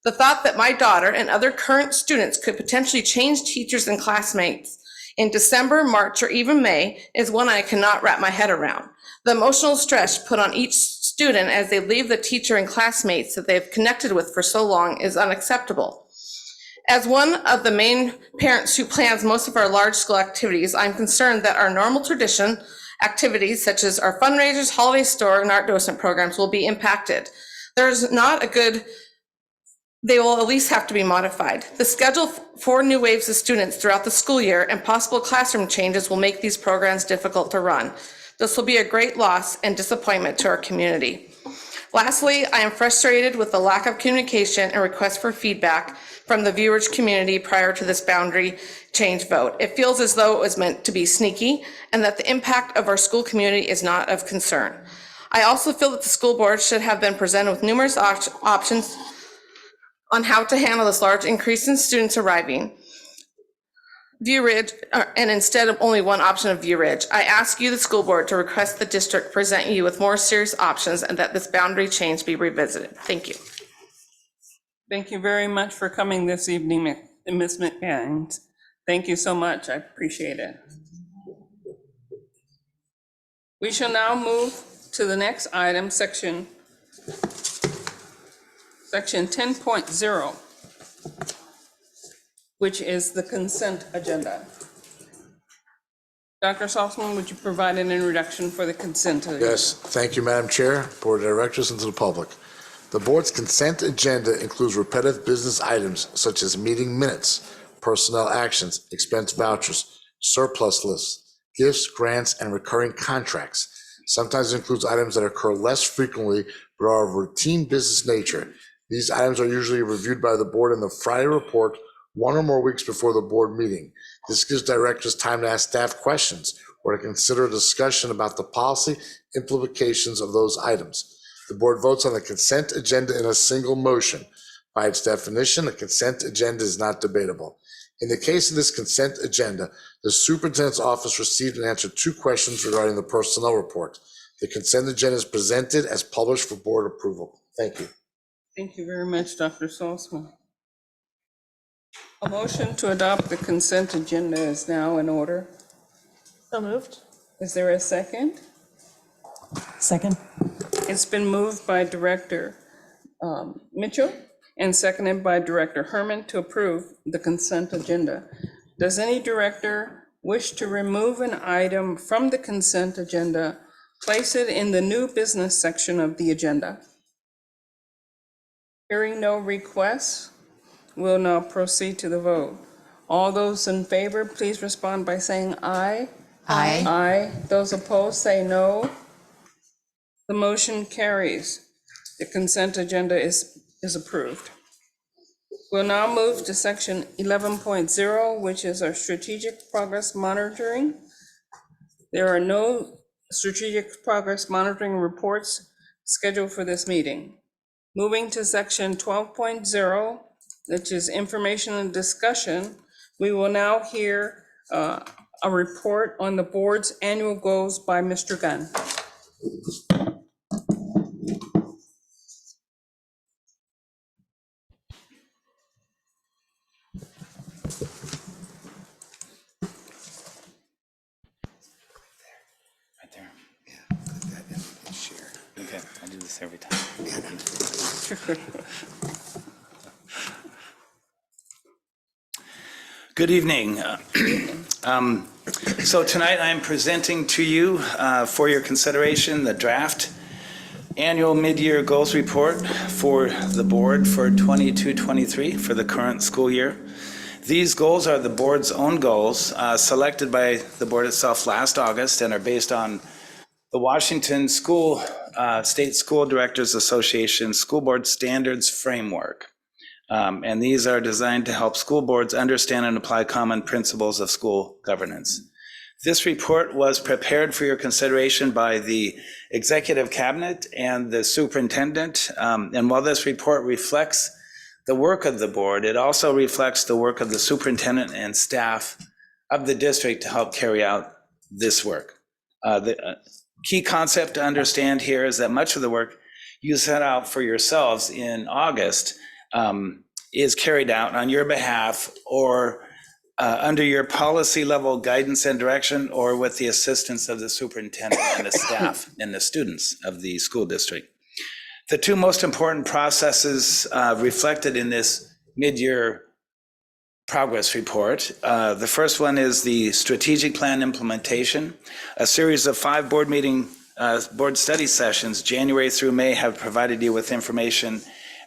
The thought that my daughter and other current students could potentially change teachers and classmates in December, March, or even May is one I cannot wrap my head around. The emotional stress put on each student as they leave the teacher and classmates that they've connected with for so long is unacceptable. As one of the main parents who plans most of our large school activities, I'm concerned that our normal tradition activities such as our fundraisers, holiday store, and art docent programs will be impacted. They will at least have to be modified. The schedule for new waves of students throughout the school year and possible classroom changes will make these programs difficult to run. This will be a great loss and disappointment to our community. Lastly, I am frustrated with the lack of communication and requests for feedback from the View Ridge community prior to this boundary change vote. It feels as though it was meant to be sneaky and that the impact of our school community is not of concern. I also feel that the school board should have been presented with numerous options on how to handle this large increase in students arriving View Ridge, and instead of only one option of View Ridge. I ask you, the school board, to request the district present you with more serious options and that this boundary change be revisited. Thank you. Thank you very much for coming this evening, Ms. McMahon. Thank you so much. I appreciate it. We shall now move to the next item, section Section 10.0, which is the consent agenda. Dr. Salzman, would you provide an introduction for the consent agenda? Yes, thank you, Madam Chair, Board of Directors, and to the public. The board's consent agenda includes repetitive business items such as meeting minutes, personnel actions, expense vouchers, surplus lists, gifts, grants, and recurring contracts. Sometimes it includes items that occur less frequently but are of routine business nature. These items are usually reviewed by the board in the Friday report 1 or more weeks before the board meeting. This gives directors time to ask staff questions or to consider a discussion about the policy implications of those items. The board votes on the consent agenda in a single motion. By its definition, a consent agenda is not debatable. In the case of this consent agenda, the superintendent's office received and answered 2 questions regarding the personnel report. The consent agenda is presented as published for board approval. Thank you. Thank you very much, Dr. Salzman. A motion to adopt the consent agenda is now in order. So moved. Is there a second? Second. It's been moved by Director Mitchell and seconded by Director Herman to approve the consent agenda. Does any director wish to remove an item from the consent agenda, place it in the new business section of the agenda? Hearing no requests, we'll now proceed to the vote. All those in favor, please respond by saying aye. Aye. Aye. Those opposed, say no. The motion carries. The consent agenda is approved. We'll now move to section 11.0, which is our strategic progress monitoring. There are no strategic progress monitoring reports scheduled for this meeting. Moving to section 12.0, which is information and discussion, we will now hear a report on the board's annual goals by Mr. Gunn. Okay, I do this every time. Good evening. So tonight I'm presenting to you for your consideration the draft annual mid-year goals report for the board for 22-23 for the current school year. These goals are the board's own goals selected by the board itself last August and are based on the Washington State School Directors Association School Board Standards Framework. And these are designed to help school boards understand and apply common principles of school governance. This report was prepared for your consideration by the Executive Cabinet and the Superintendent. And while this report reflects the work of the board, it also reflects the work of the superintendent and staff of the district to help carry out this work. The key concept to understand here is that much of the work you set out for yourselves in August is carried out on your behalf or under your policy level guidance and direction, or with the assistance of the superintendent and the staff and the students of the school district. The 2 most important processes reflected in this mid-year progress report. The first one is the strategic plan implementation. A series of 5 board study sessions, January through May, have provided you with information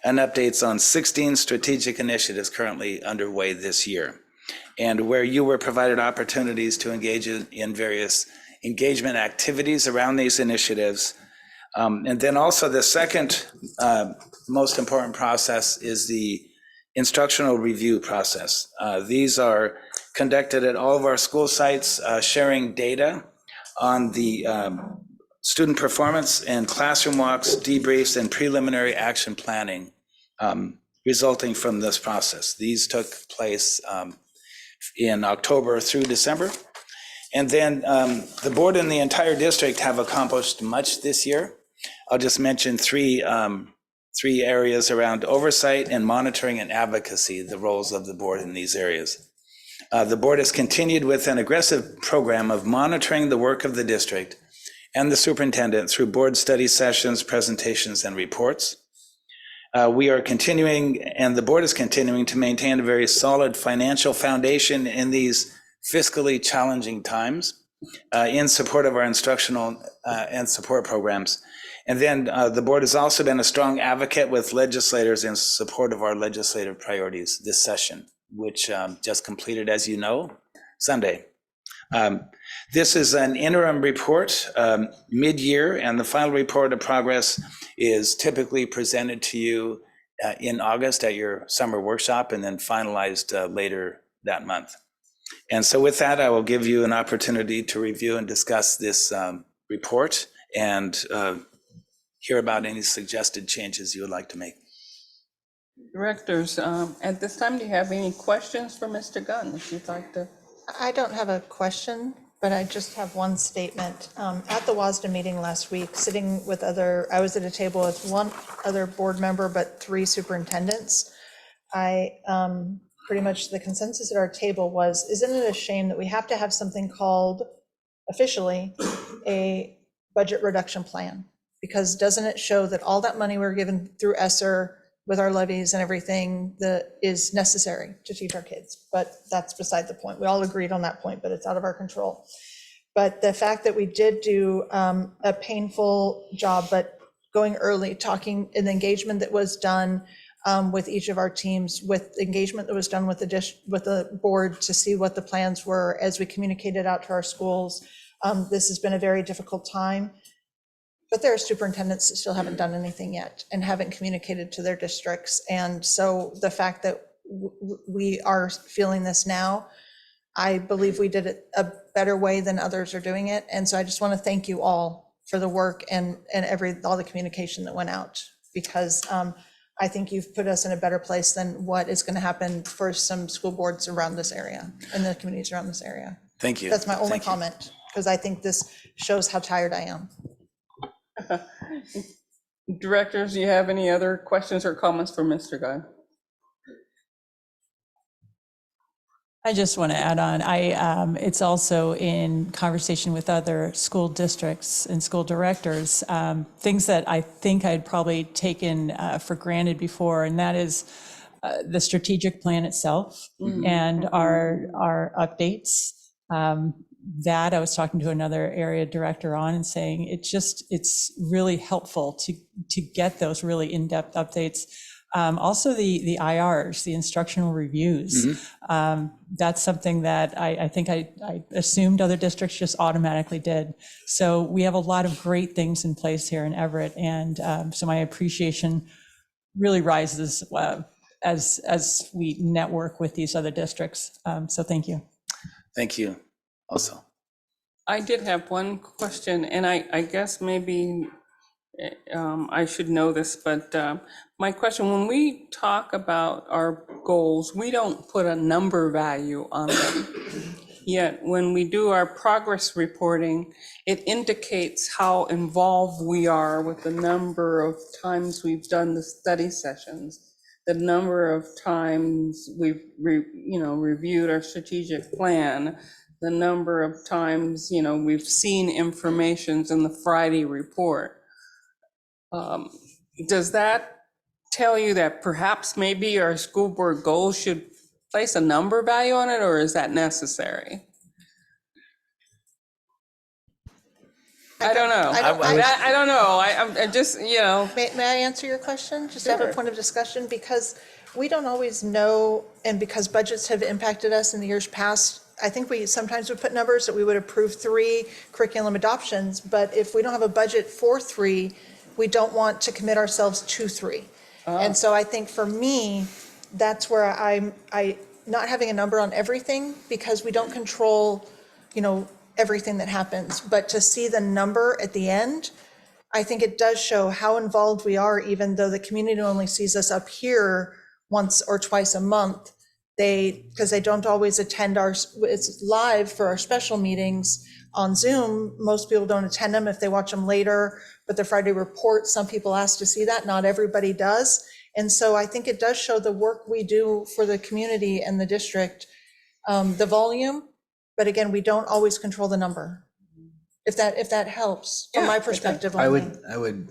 and updates on 16 strategic initiatives currently underway this year, and where you were provided opportunities to engage in various engagement activities around these initiatives. And then also the second most important process is the instructional review process. These are conducted at all of our school sites, sharing data on the student performance and classroom walks, debriefs, and preliminary action planning resulting from this process. These took place in October through December. And then the board and the entire district have accomplished much this year. I'll just mention three areas around oversight and monitoring and advocacy, the roles of the board in these areas. The board has continued with an aggressive program of monitoring the work of the district and the superintendent through board study sessions, presentations, and reports. We are continuing, and the board is continuing to maintain a very solid financial foundation in these fiscally challenging times in support of our instructional and support programs. And then the board has also been a strong advocate with legislators in support of our legislative priorities this session, which just completed, as you know, Sunday. This is an interim report mid-year, and the final report of progress is typically presented to you in August at your summer workshop and then finalized later that month. And so with that, I will give you an opportunity to review and discuss this report and hear about any suggested changes you would like to make. Directors, at this time, do you have any questions for Mr. Gunn that you'd like to? I don't have a question, but I just have one statement. At the WASDA meeting last week, sitting with I was at a table with one other board member, but 3 superintendents. Pretty much the consensus at our table was, isn't it a shame that we have to have something called officially a budget reduction plan? Because doesn't it show that all that money we're given through ESSER with our levies and everything that is necessary to teach our kids? But that's beside the point. We all agreed on that point, but it's out of our control. But the fact that we did do a painful job, but going early, talking, an engagement that was done with each of our teams, with engagement that was done with the board to see what the plans were as we communicated out to our schools. This has been a very difficult time. But there are superintendents that still haven't done anything yet and haven't communicated to their districts. And so the fact that we are feeling this now, I believe we did it a better way than others are doing it. And so I just want to thank you all for the work and all the communication that went out, because I think you've put us in a better place than what is going to happen for some school boards around this area and the communities around this area. Thank you. That's my only comment, because I think this shows how tired I am. Directors, do you have any other questions or comments for Mr. Gunn? I just want to add on, it's also in conversation with other school districts and school directors, things that I think I'd probably taken for granted before, and that is the strategic plan itself and our updates. That I was talking to another area director on and saying it's really helpful to get those really in-depth updates. Also the IRs, the instructional reviews. That's something that I think I assumed other districts just automatically did. So we have a lot of great things in place here in Everett, and so my appreciation really rises as we network with these other districts. So thank you. Thank you. Also, I did have one question, and I guess maybe I should know this, but my question, when we talk about our goals, we don't put a number value on them. Yet when we do our progress reporting, it indicates how involved we are with the number of times we've done the study sessions, the number of times we've reviewed our strategic plan, the number of times we've seen information in the Friday report. Does that tell you that perhaps maybe our school board goals should place a number value on it, or is that necessary? I don't know. I don't know. I'm just, May I answer your question? Just have a point of discussion, because we don't always know, and because budgets have impacted us in the years past, I think we sometimes would put numbers that we would approve 3 curriculum adoptions, but if we don't have a budget for 3, we don't want to commit ourselves to 3. And so I think for me, that's where I not having a number on everything, because we don't control, everything that happens, but to see the number at the end, I think it does show how involved we are, even though the community only sees us up here once or twice a month. Because they don't always attend it's live for our special meetings on Zoom. Most people don't attend them if they watch them later, but the Friday report, some people ask to see that, not everybody does. And so I think it does show the work we do for the community and the district, the volume, but again, we don't always control the number. if that helps from my perspective I only. would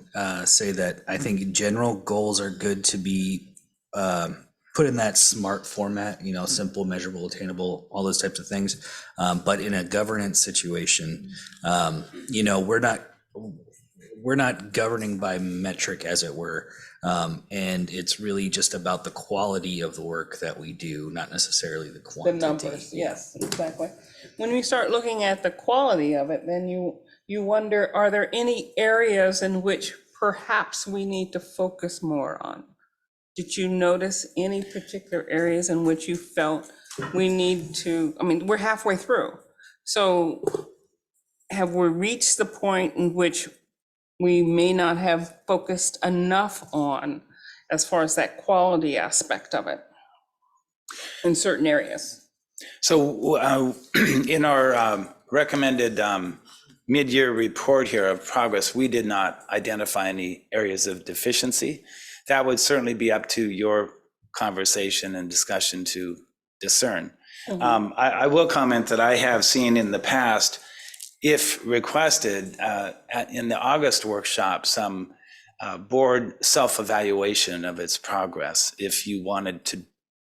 say that I think general goals are good to be put in that SMART format, simple, measurable, attainable, all those types of things. But in a governance situation, we're not governing by metric, as it were. And it's really just about the quality of the work that we do, not necessarily the The quantity. numbers, yes, exactly. When we start looking at the quality of it, then you wonder, are there any areas in which perhaps we need to focus more on? Did you notice any particular areas in which you felt we need to, we're halfway through. So have we reached the point in which we may not have focused enough on as far as that quality aspect of it in certain areas? So in our recommended mid-year report here of progress, we did not identify any areas of deficiency. That would certainly be up to your conversation and discussion to discern. I will comment that I have seen in the past, if requested, in the August workshop, some board self-evaluation of its progress. If you wanted to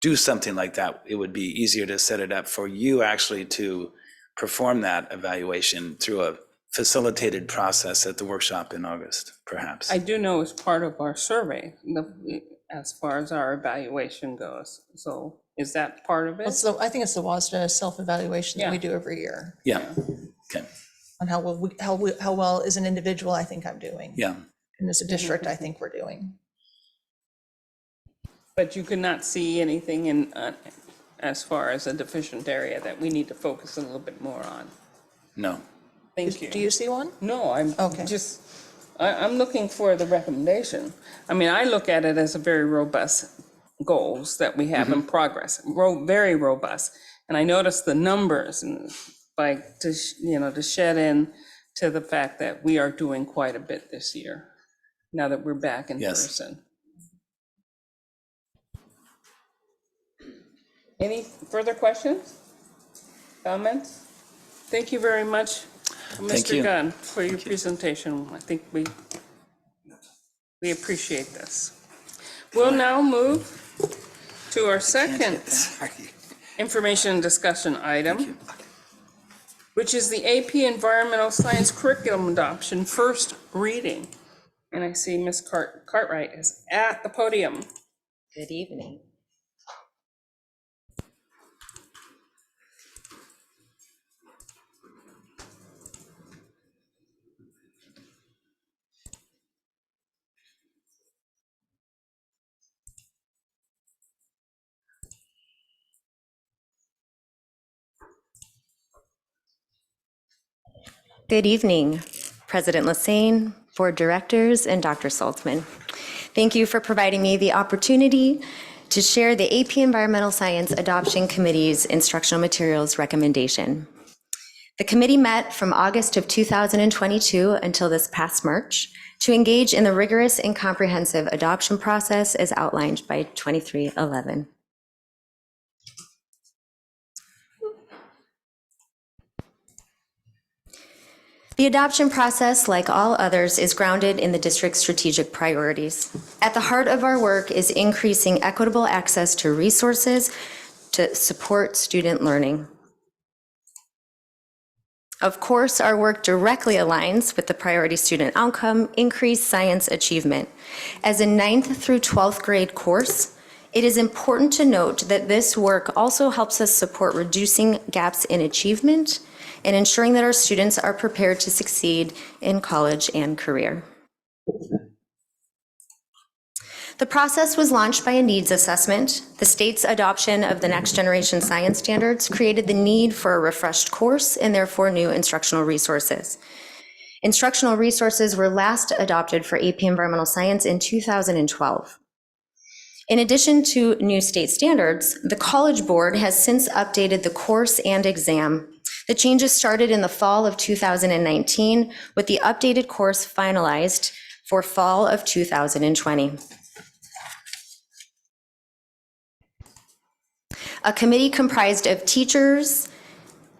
do something like that, it would be easier to set it up for you actually to perform that evaluation through a facilitated process at the workshop in August, perhaps. I do know it's part of our survey, as far as our evaluation goes. So is that part of it? I think it's the WASDA self-evaluation that we do every year. Yeah, okay, On how well as an individual I think I'm doing. yeah. And as a district, I think we're doing. But you could not see anything in, as far as a deficient area that we need to focus a little bit more on? No. Thank you. Do you see one? No, I'm Okay. I'm looking for the recommendation. I look at it as a very robust goals that we have in progress, very robust. And I noticed the numbers and to shed in to the fact that we are doing quite a bit this year, now that we're back in person. Any further questions, comments? Thank you very much, Thank Mr. you. Gunn, for your presentation. I think we appreciate this. We'll now move to our second information and discussion item, which is the AP Environmental Science Curriculum Adoption First Reading. And I see Ms. Cartwright is at the podium. Good evening. Good evening, President Lassane, board directors, and Dr. Saltzman. Thank you for providing me the opportunity to share the AP Environmental Science Adoption Committee's instructional materials recommendation. The committee met from August of 2022 until this past March to engage in the rigorous and comprehensive adoption process as outlined by 2311. The adoption process, like all others, is grounded in the district's strategic priorities. At the heart of our work is increasing equitable access to resources to support student learning. Of course, our work directly aligns with the priority student outcome, increased science achievement. As a 9th through 12th grade course, it is important to note that this work also helps us support reducing gaps in achievement and ensuring that our students are prepared to succeed in college and career. The process was launched by a needs assessment. The state's adoption of the Next Generation Science Standards created the need for a refreshed course and therefore new instructional resources. Instructional resources were last adopted for AP Environmental Science in 2012. In addition to new state standards, the College Board has since updated the course and exam. The changes started in the fall of 2019, with the updated course finalized for fall of 2020. A committee comprised of teachers,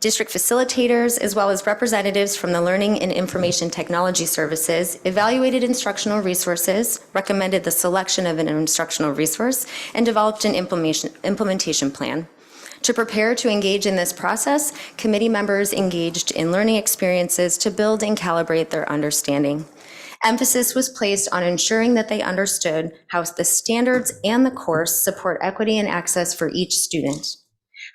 District facilitators, as well as representatives from the Learning and Information Technology Services, evaluated instructional resources, recommended the selection of an instructional resource, and developed an implementation plan. To prepare to engage in this process, committee members engaged in learning experiences to build and calibrate their understanding. Emphasis was placed on ensuring that they understood how the standards and the course support equity and access for each student,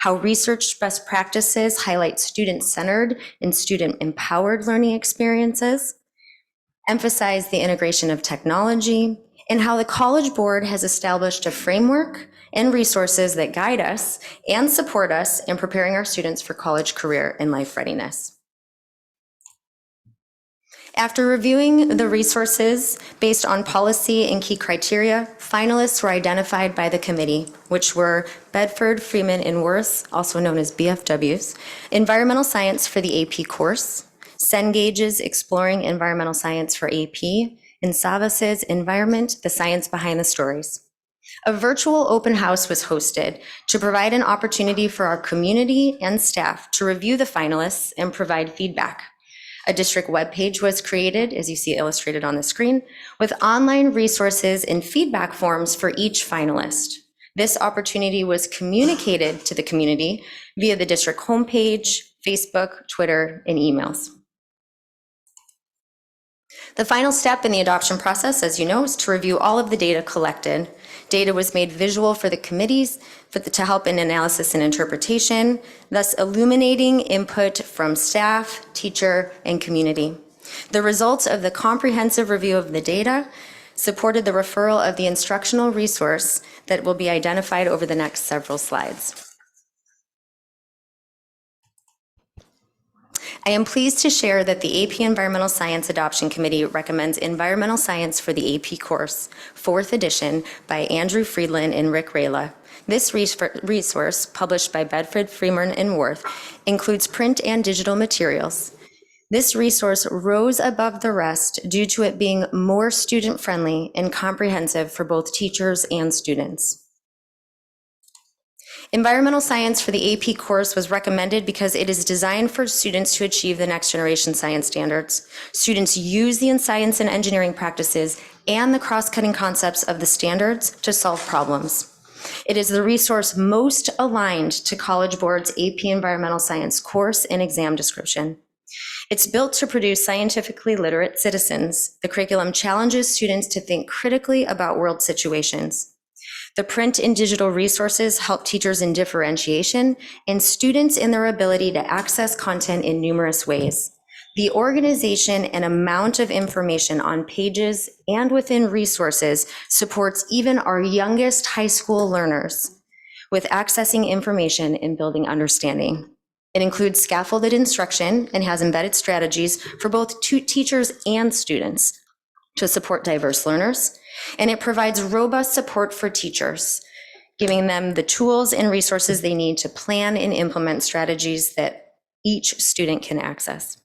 how research best practices highlight student-centered and student-empowered learning experiences, emphasize the integration of technology, and how the College Board has established a framework and resources that guide us and support us in preparing our students for college, career, and life readiness. After reviewing the resources based on policy and key criteria, finalists were identified by the committee, which were Bedford, Freeman, and Worth, also known as BFWs, Environmental Science for the AP course, Cengage's Exploring Environmental Science for AP, and Savas's Environment, the Science Behind the Stories. A virtual open house was hosted to provide an opportunity for our community and staff to review the finalists and provide feedback. A district webpage was created, as you see illustrated on the screen, with online resources and feedback forms for each finalist. This opportunity was communicated to the community via the district homepage, Facebook, Twitter, and emails. The final step in the adoption process, as you know, is to review all of the data collected. Data was made visual for the committees to help in analysis and interpretation, thus illuminating input from staff, teacher, and community. The results of the comprehensive review of the data supported the referral of the instructional resource that will be identified over the next several slides. I am pleased to share that the AP Environmental Science Adoption Committee recommends Environmental Science for the AP course, 4th edition, by Andrew Friedland and Rick Rayla. This resource, published by Bedford, Freeman, and Worth, includes print and digital materials. This resource rose above the rest due to it being more student-friendly and comprehensive for both teachers and students. Environmental Science for the AP course was recommended because it is designed for students to achieve the next generation science standards. Students use the science and engineering practices and the cross-cutting concepts of the standards to solve problems. It is the resource most aligned to College Board's AP Environmental Science course and exam description. It's built to produce scientifically literate citizens. The curriculum challenges students to think critically about world situations. The print and digital resources help teachers in differentiation and students in their ability to access content in numerous ways. The organization and amount of information on pages and within resources supports even our youngest high school learners with accessing information and building understanding. It includes scaffolded instruction and has embedded strategies for both teachers and students to support diverse learners. And it provides robust support for teachers, giving them the tools and resources they need to plan and implement strategies that each student can access.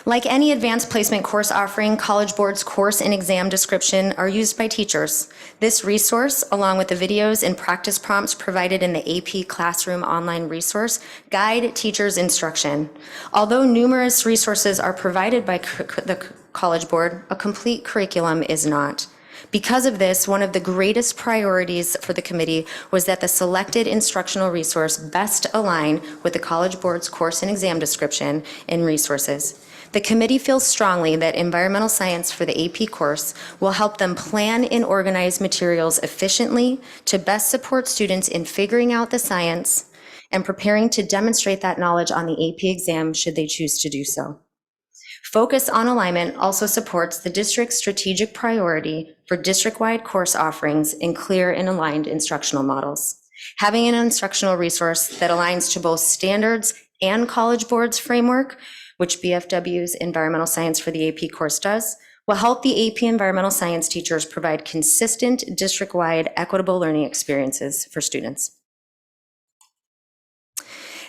Like any advanced placement course offering, College Board's course and exam description are used by teachers. This resource, along with the videos and practice prompts provided in the AP Classroom online resource, guide teachers' instruction. Although numerous resources are provided by the College Board, a complete curriculum is not. Because of this, one of the greatest priorities for the committee was that the selected instructional resource best align with the College Board's course and exam description and resources. The committee feels strongly that Environmental Science for the AP course will help them plan and organize materials efficiently to best support students in figuring out the science and preparing to demonstrate that knowledge on the AP exam should they choose to do so. Focus on alignment also supports the district's strategic priority for district-wide course offerings in clear and aligned instructional models. Having an instructional resource that aligns to both standards and College Board's framework, which BFW's Environmental Science for the AP course does, will help the AP Environmental Science teachers provide consistent district-wide equitable learning experiences for students.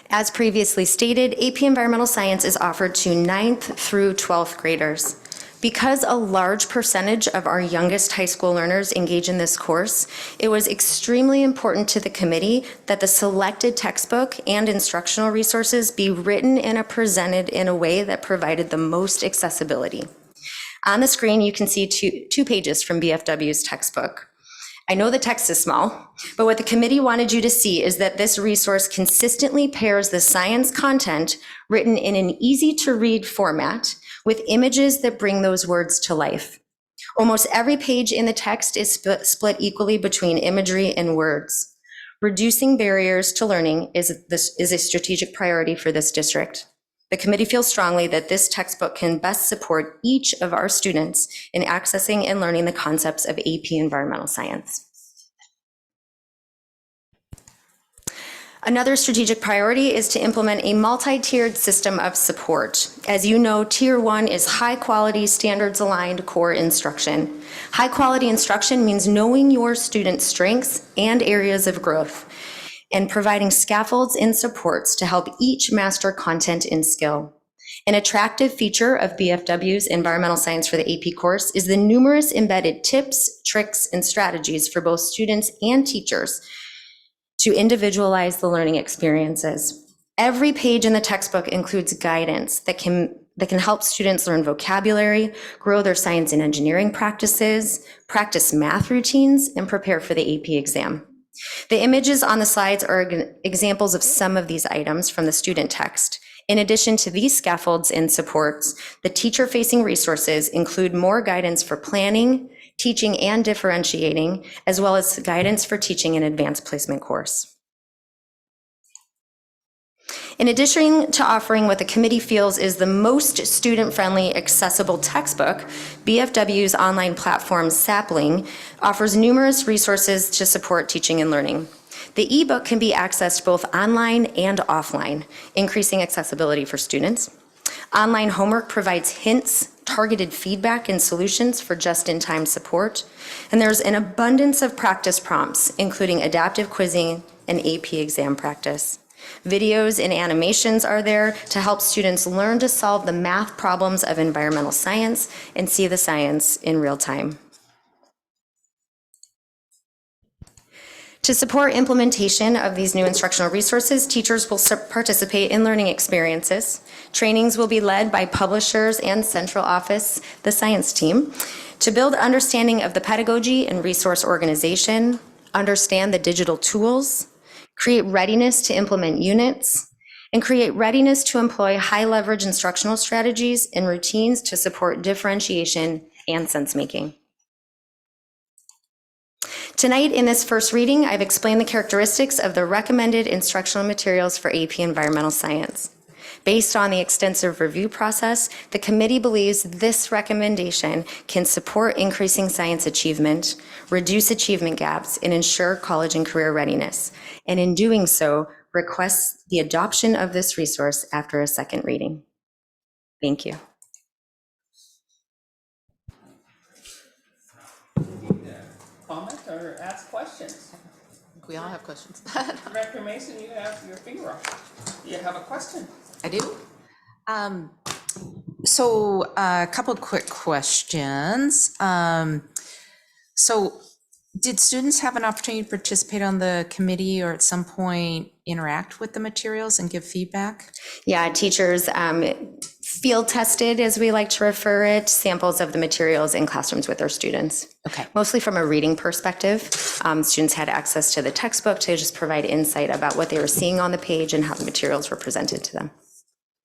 As previously stated, AP Environmental Science is offered to 9th through 12th graders. Because a large percentage of our youngest high school learners engage in this course, it was extremely important to the committee that the selected textbook and instructional resources be written and presented in a way that provided the most accessibility. On the screen, you can see two pages from BFW's textbook. I know the text is small, but what the committee wanted you to see is that this resource consistently pairs the science content written in an easy-to-read format with images that bring those words to life. Almost every page in the text is split equally between imagery and words. Reducing barriers to learning is a strategic priority for this district. The committee feels strongly that this textbook can best support each of our students in accessing and learning the concepts of AP Environmental Science. Another strategic priority is to implement a multi-tiered system of support. As you know, Tier 1 is high-quality, standards-aligned core instruction. High-quality instruction means knowing your students' strengths and areas of growth, and providing scaffolds and supports to help each master content and skill. An attractive feature of BFW's Environmental Science for the AP course is the numerous embedded tips, tricks, and strategies for both students and teachers to individualize the learning experiences. Every page in the textbook includes guidance that can help students learn vocabulary, grow their science and engineering practices, practice math routines, and prepare for the AP exam. The images on the slides are examples of some of these items from the student text. In addition to these scaffolds and supports, the teacher-facing resources include more guidance for planning, teaching and differentiating, as well as guidance for teaching an advanced placement course. In addition to offering what the committee feels is the most student-friendly accessible textbook, BFW's online platform Sapling offers numerous resources to support teaching and learning. The ebook can be accessed both online and offline, increasing accessibility for students. Online homework provides hints, targeted feedback, and solutions for just-in-time support. And there's an abundance of practice prompts, including adaptive quizzing and AP exam practice. Videos and animations are there to help students learn to solve the math problems of environmental science and see the science in real time. To support implementation of these new instructional resources, teachers will participate in learning experiences. Trainings will be led by publishers and central office, the science team, to build understanding of the pedagogy and resource organization, understand the digital tools, create readiness to implement units, and create readiness to employ high-leverage instructional strategies and routines to support differentiation and sense-making. Tonight, in this first reading, I've explained the characteristics of the recommended instructional materials for AP Environmental Science. Based on the extensive review process, the committee believes this recommendation can support increasing science achievement, reduce achievement gaps, and ensure college and career readiness. And in doing so, requests the adoption of this resource after a second reading. Thank you. Comment or ask questions? We all have questions. Director Mason, you have your finger up. You have a question? I do. So a couple of quick questions. So did students have an opportunity to participate on the committee or at some point interact with the materials and give feedback? Yeah, teachers field tested, as we like to refer it, samples of the materials in classrooms with their students. Okay. Mostly from a reading perspective. Students had access to the textbook to just provide insight about what they were seeing on the page and how the materials were presented to them.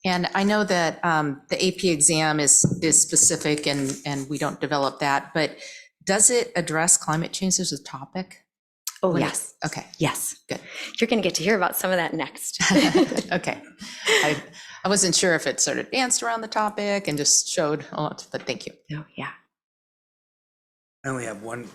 And I know that the AP exam is specific and we don't develop that, but does it address climate change as a topic? Oh, yes. Okay. Yes. Good. You're going to get to hear about some of that next. Okay. I wasn't sure if it sort of danced around the topic and just showed a lot, but thank you. Oh, yeah. I only have one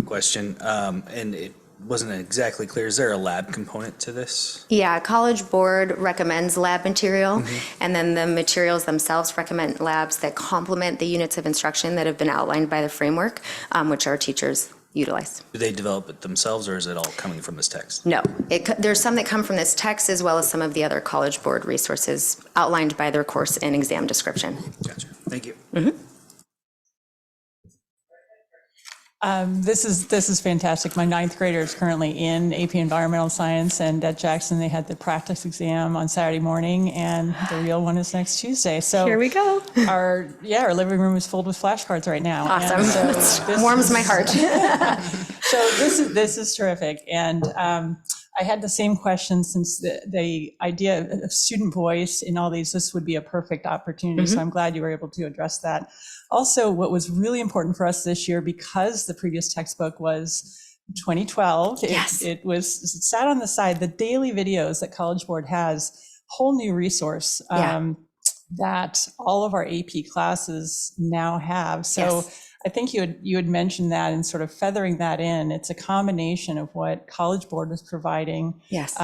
question, and it wasn't exactly clear. Is there a lab component to this? Yeah, College Board recommends lab material, and then the materials themselves recommend labs that complement the units of instruction that have been outlined by the framework, which our teachers utilize. Do they develop it themselves, or is it all coming from this text? No, there's some that come from this text as well as some of the other College Board resources outlined by their course and exam description. Gotcha. Thank you. This is fantastic. My ninth grader is currently in AP Environmental Science, and at Jackson, they had the practice exam on Saturday morning, and the real one is next Tuesday. So Here we go. Our living room is filled with flashcards right now. Awesome. And so this Warms is- my heart. So this is terrific, and I had the same question since the idea of student voice in all these. This would be a perfect opportunity. So I'm glad you were able to address that. Also, what was really important for us this year, because the previous textbook was 2012, Yes. it sat on the side. The daily videos that College Board has, whole new resource that all of our AP classes now have. So. Yes. I think you had mentioned that and sort of feathering that in. It's a combination of what College Board is providing. Yes.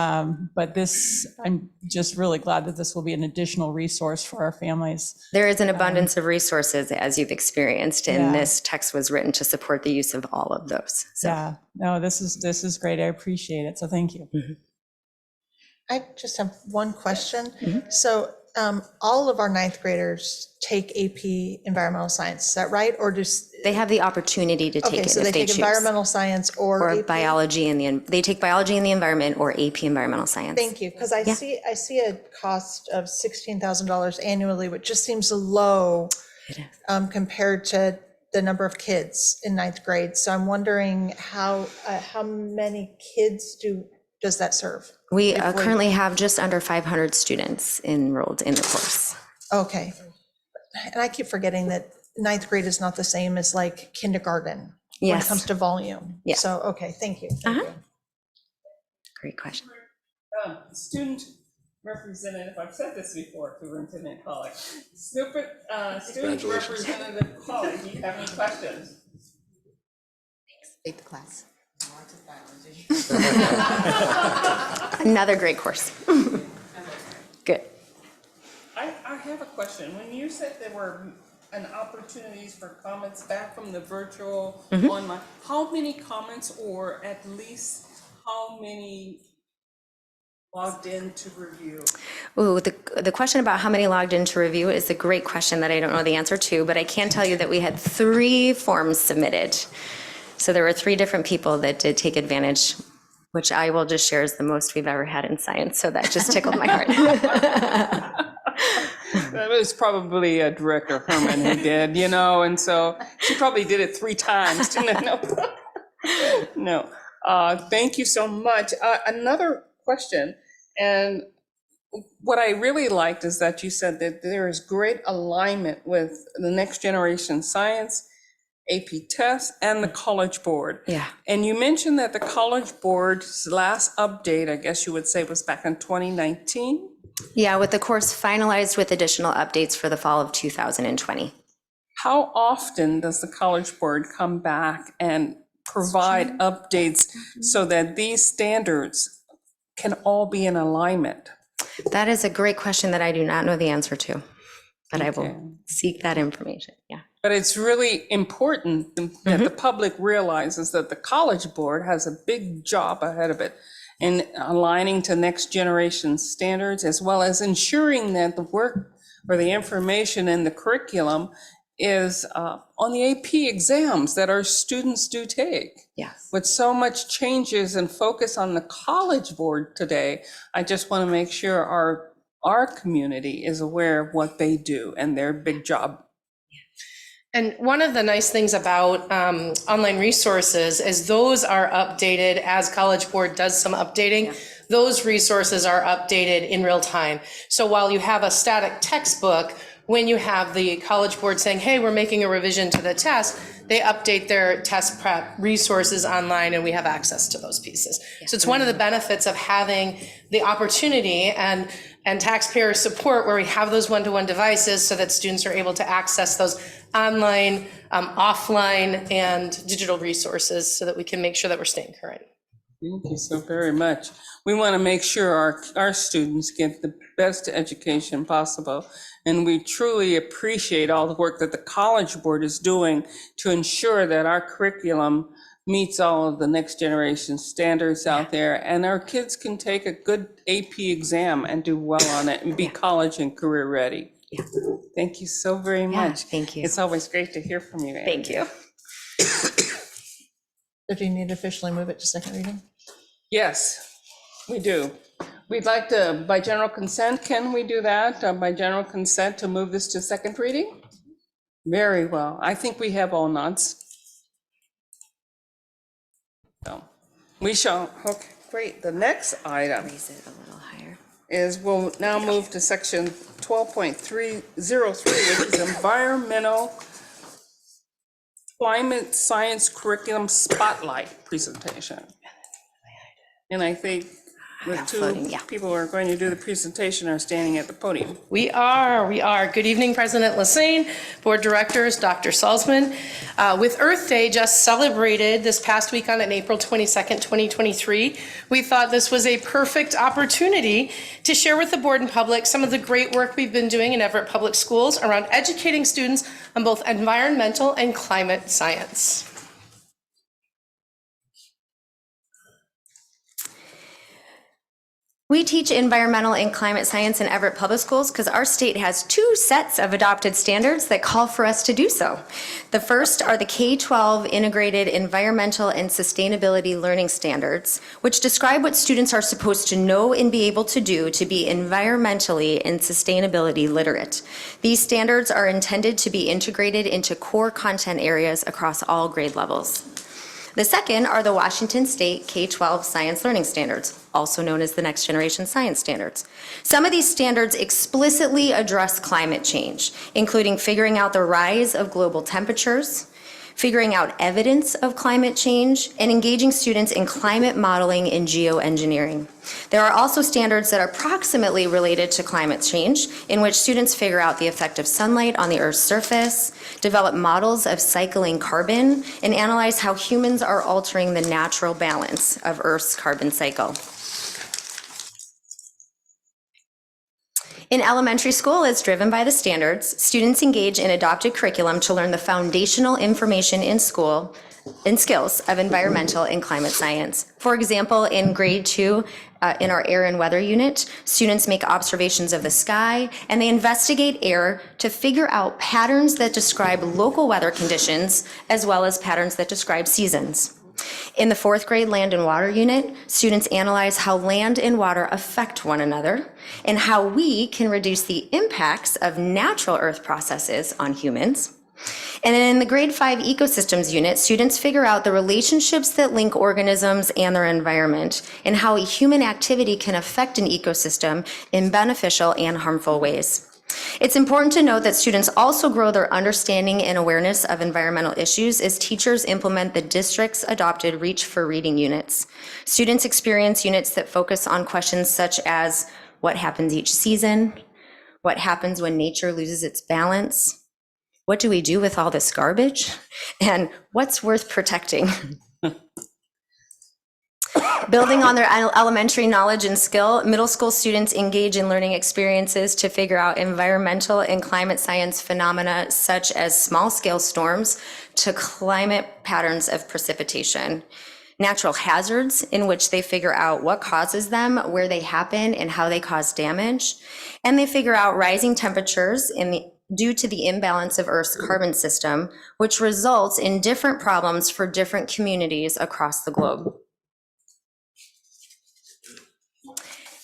But this, I'm just really glad that this will be an additional resource for our families. There is an abundance of resources, as you've experienced, and Yeah. this text was written to support the use of all of those. So. Yeah, no, this is great. I appreciate it. So thank you. I just have one question. So all of our ninth graders take AP Environmental Science, is that right? Or just, They have the opportunity to take okay, it so if they they take choose. Environmental Science or Or AP? biology they take biology in the environment or AP Environmental Science. Thank you, because I see a cost of $16,000 annually, which just seems low compared to the number of kids in ninth grade. So I'm wondering how many kids does that serve? We currently have just under 500 students enrolled in the course. Okay. And I keep forgetting that ninth grade is not the same as like kindergarten when it Yes. comes to volume. Yeah. So, okay, thank you. Great question. Student representative, I've said this before, Superintendent Colley. Student representative Colley, do you have any questions? Take the class. Another great course. Good. I have a question. When you said there were opportunities for comments back from the virtual online, how many comments, or at least how many logged in to review? Ooh, the question about how many logged in to review is a great question that I don't know the answer to, but I can tell you that we had 3 forms submitted. So there were 3 different people that did take advantage, which I will just share is the most we've ever had in science. So that just tickled my heart. That was probably Director Herman who did, and so she probably did it 3 times. No. Thank you so much. Another question, and what I really liked is that you said that there is great alignment with the Next Generation Science, AP Test, and the College Board. Yeah. And you mentioned that the College Board's last update, I guess you would say, was back in 2019? Yeah, with the course finalized with additional updates for the fall of 2020. How often does the College Board come back and provide updates so that these standards can all be in alignment? That is a great question that I do not know the answer to, but I will seek that information. Yeah. But it's really important that the public realizes that the College Board has a big job ahead of it in aligning to next generation standards, as well as ensuring that the work or the information in the curriculum is on the AP exams that our students do take. Yes. With so much changes and focus on the College Board today, I just want to make sure our community is aware of what they do and their big job. And one of the nice things about online resources is those are updated as College Board does some updating. Those resources are updated in real time. So while you have a static textbook, when you have the College Board saying, hey, we're making a revision to the test, they update their test prep resources online and we have access to those pieces. So it's one of the benefits of having the opportunity and taxpayer support where we have those one-to-one devices so that students are able to access those online, offline, and digital resources so that we can make sure that we're staying current. Thank you so very much. We want to make sure our students get the best education possible. And we truly appreciate all the work that the College Board is doing to ensure that our curriculum meets all of the next generation standards out there, and our kids can take a good AP exam and do well on it and be college and career ready. Yeah. Thank you so very much. Thank you. It's always great to hear from you, Anne. Thank you. Do you need to officially move it to second reading? Yes, we do. We'd like to, by general consent, can we do that? By general consent to move this to second reading? Very well. I think we have all nods. So we shall, okay, great. The next item Raise it a little higher. is we'll now move to section 12.303, which is environmental climate science curriculum spotlight presentation. And I think the floating, two yeah. people who are going to do the presentation are standing at the podium. We are. Good evening, President Lassane, Board Directors, Dr. Salzman. With Earth Day just celebrated this past weekend on April 22nd, 2023, we thought this was a perfect opportunity to share with the board and public some of the great work we've been doing in Everett Public Schools around educating students on both environmental and climate science. We teach environmental and climate science in Everett Public Schools because our state has two sets of adopted standards that call for us to do so. The first are the K-12 Integrated Environmental and Sustainability Learning Standards, which describe what students are supposed to know and be able to do to be environmentally and sustainability literate. These standards are intended to be integrated into core content areas across all grade levels. The second are the Washington State K-12 Science Learning Standards, also known as the Next Generation Science Standards. Some of these standards explicitly address climate change, including figuring out the rise of global temperatures, figuring out evidence of climate change, and engaging students in climate modeling and geoengineering. There are also standards that are proximately related to climate change, in which students figure out the effect of sunlight on the Earth's surface, develop models of cycling carbon, and analyze how humans are altering the natural balance of Earth's carbon cycle. In elementary school, as driven by the standards, students engage in adopted curriculum to learn the foundational information in school and skills of environmental and climate science. For example, in grade 2, in our air and weather unit, students make observations of the sky and they investigate air to figure out patterns that describe local weather conditions as well as patterns that describe seasons. In the 4th grade land and water unit, students analyze how land and water affect one another and how we can reduce the impacts of natural earth processes on humans. And then in the grade 5 ecosystems unit, students figure out the relationships that link organisms and their environment and how human activity can affect an ecosystem in beneficial and harmful ways. It's important to note that students also grow their understanding and awareness of environmental issues as teachers implement the district's adopted Reach for Reading units. Students experience units that focus on questions such as what happens each season, what happens when nature loses its balance, what do we do with all this garbage, and what's worth protecting. Building on their elementary knowledge and skill, middle school students engage in learning experiences to figure out environmental and climate science phenomena such as small-scale storms to climate patterns of precipitation. Natural hazards, in which they figure out what causes them, where they happen, and how they cause damage. And they figure out rising temperatures due to the imbalance of Earth's carbon system, which results in different problems for different communities across the globe.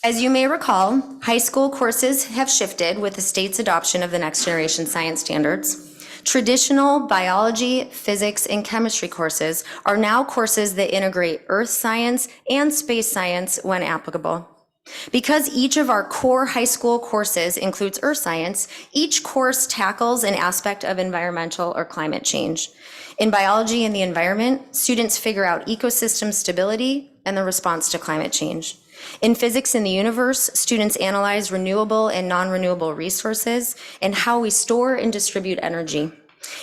As you may recall, high school courses have shifted with the state's adoption of the Next Generation Science Standards. Traditional biology, physics, and chemistry courses are now courses that integrate earth science and space science when applicable. Because each of our core high school courses includes earth science, each course tackles an aspect of environmental or climate change. In biology and the environment, students figure out ecosystem stability and the response to climate change. In physics and the universe, students analyze renewable and non-renewable resources and how we store and distribute energy.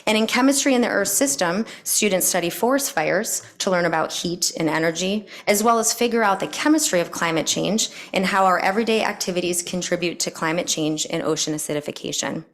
And in chemistry and the Earth system, students study forest fires to learn about heat and energy, as well as figure out the chemistry of climate change and how our everyday activities contribute to climate change and ocean acidification.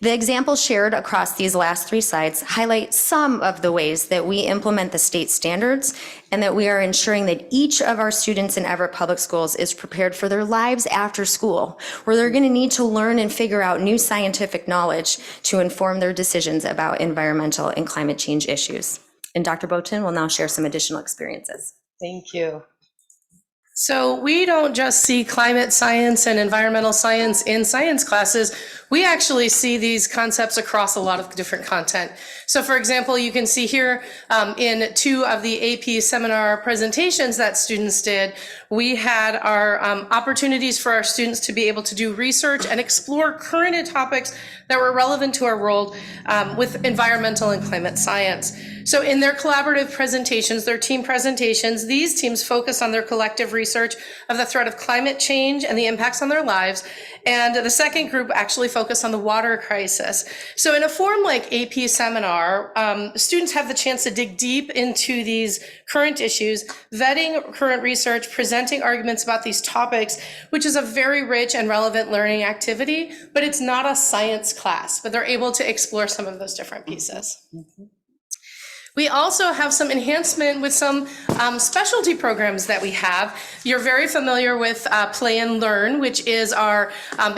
The examples shared across these last 3 slides highlight some of the ways that we implement the state standards and that we are ensuring that each of our students in Everett Public Schools is prepared for their lives after school, where they're going to need to learn and figure out new scientific knowledge to inform their decisions about environmental and climate change issues. And Dr. Bochin will now share some additional experiences. Thank you. So we don't just see climate science and environmental science in science classes. We actually see these concepts across a lot of different content. So for example, you can see here in 2 of the AP seminar presentations that students did, we had our opportunities for our students to be able to do research and explore current topics that were relevant to our world with environmental and climate science. So in their collaborative presentations, their team presentations, these teams focus on their collective research of the threat of climate change and the impacts on their lives. And the second group actually focused on the water crisis. So in a forum like AP Seminar, students have the chance to dig deep into these current issues, vetting current research, presenting arguments about these topics, which is a very rich and relevant learning activity, but it's not a science class, but they're able to explore some of those different pieces. We also have some enhancement with some specialty programs that we have. You're very familiar with Play and Learn, which is our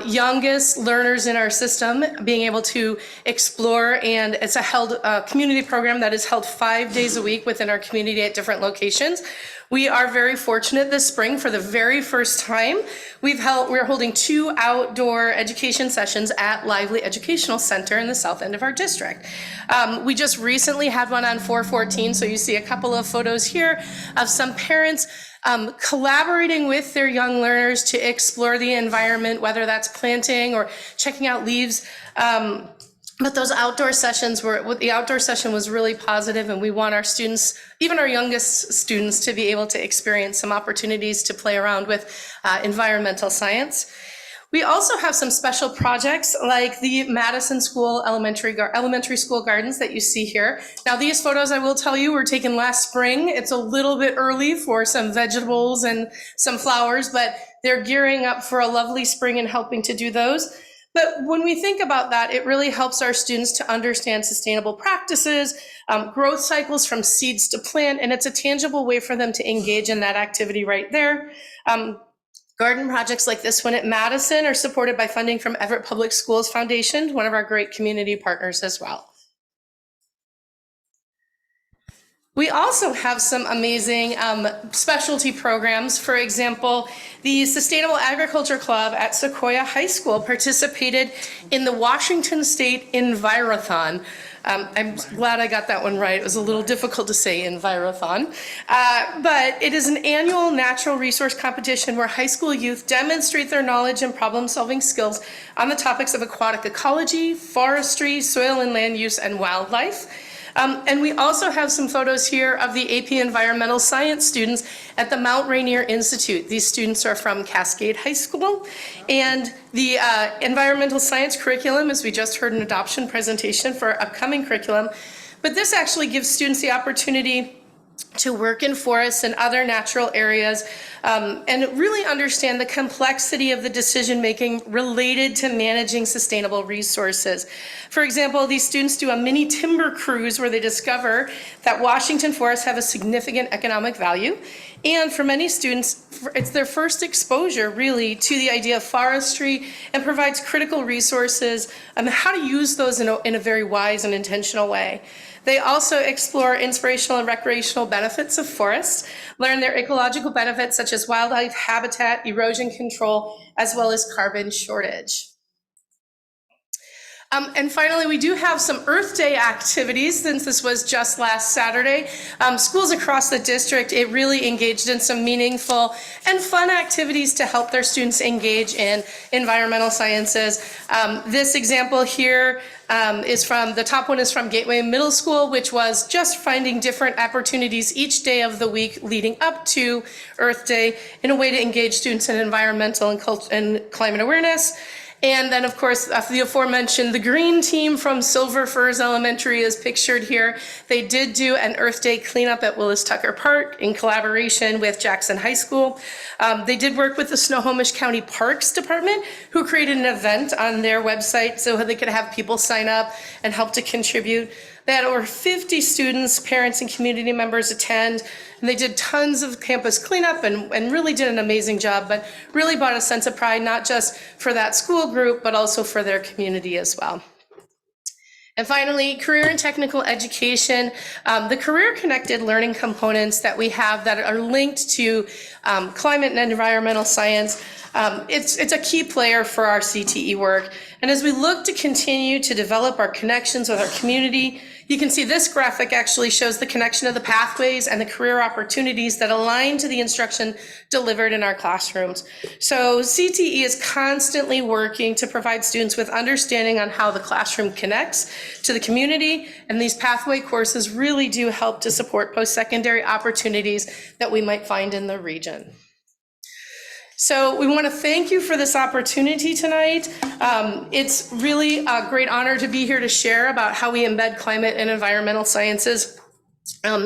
youngest learners in our system being able to explore, and it's a community program that is held 5 days a week within our community at different locations. We are very fortunate this spring, for the very first time, we're holding 2 outdoor education sessions at Lively Educational Center in the south end of our district. We just recently had one on 4/14, so you see a couple of photos here of some parents collaborating with their young learners to explore the environment, whether that's planting or checking out leaves. But those outdoor sessions the outdoor session was really positive, and we want our students, even our youngest students, to be able to experience some opportunities to play around with environmental science. We also have some special projects like the Madison School Elementary School Gardens that you see here. Now, these photos, I will tell you, were taken last spring. It's a little bit early for some vegetables and some flowers, but they're gearing up for a lovely spring and helping to do those. But when we think about that, it really helps our students to understand sustainable practices, growth cycles from seeds to plant, and it's a tangible way for them to engage in that activity right there. Garden projects like this one at Madison are supported by funding from Everett Public Schools Foundation, one of our great community partners as well. We also have some amazing specialty programs. For example, the Sustainable Agriculture Club at Sequoia High School participated in the Washington State Envirothon. I'm glad I got that one right. It was a little difficult to say, Envirothon. But it is an annual natural resource competition where high school youth demonstrate their knowledge and problem-solving skills on the topics of aquatic ecology, forestry, soil and land use, and wildlife. And we also have some photos here of the AP Environmental Science students at the Mount Rainier Institute. These students are from Cascade High School, and the environmental science curriculum, as we just heard an adoption presentation for our upcoming curriculum, but this actually gives students the opportunity to work in forests and other natural areas and really understand the complexity of the decision-making related to managing sustainable resources. For example, these students do a mini timber cruise where they discover that Washington forests have a significant economic value. And for many students, it's their first exposure really to the idea of forestry, and provides critical resources and how to use those in a very wise and intentional way. They also explore inspirational and recreational benefits of forests, learn their ecological benefits such as wildlife habitat, erosion control, as well as carbon shortage. And finally, we do have some Earth Day activities since this was just last Saturday. Schools across the district, it really engaged in some meaningful and fun activities to help their students engage in environmental sciences. This example here the top one is from Gateway Middle School, which was just finding different opportunities each day of the week leading up to Earth Day in a way to engage students in environmental and climate awareness. And then, of course, the aforementioned, the green team from Silver Firs Elementary is pictured here. They did do an Earth Day cleanup at Willis Tucker Park in collaboration with Jackson High School. They did work with the Snohomish County Parks Department, who created an event on their website so they could have people sign up and help to contribute. They had over 50 students, parents, and community members attend, and they did tons of campus cleanup and really did an amazing job, but really brought a sense of pride, not just for that school group, but also for their community as well. And finally, career and technical education, the career-connected learning components that we have that are linked to climate and environmental science, it's a key player for our CTE work. And as we look to continue to develop our connections with our community, you can see this graphic actually shows the connection of the pathways and the career opportunities that align to the instruction delivered in our classrooms. So CTE is constantly working to provide students with understanding on how the classroom connects to the community, and these pathway courses really do help to support post-secondary opportunities that we might find in the region. So we want to thank you for this opportunity tonight. It's really a great honor to be here to share about how we embed climate and environmental sciences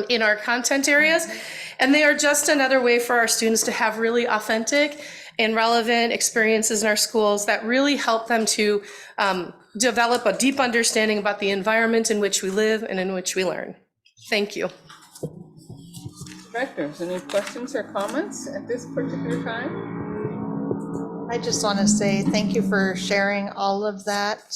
in our content areas. And they are just another way for our students to have really authentic and relevant experiences in our schools that really help them to develop a deep understanding about the environment in which we live and in which we learn. Thank you. Directors, any questions or comments at this particular time? I just want to say thank you for sharing all of that.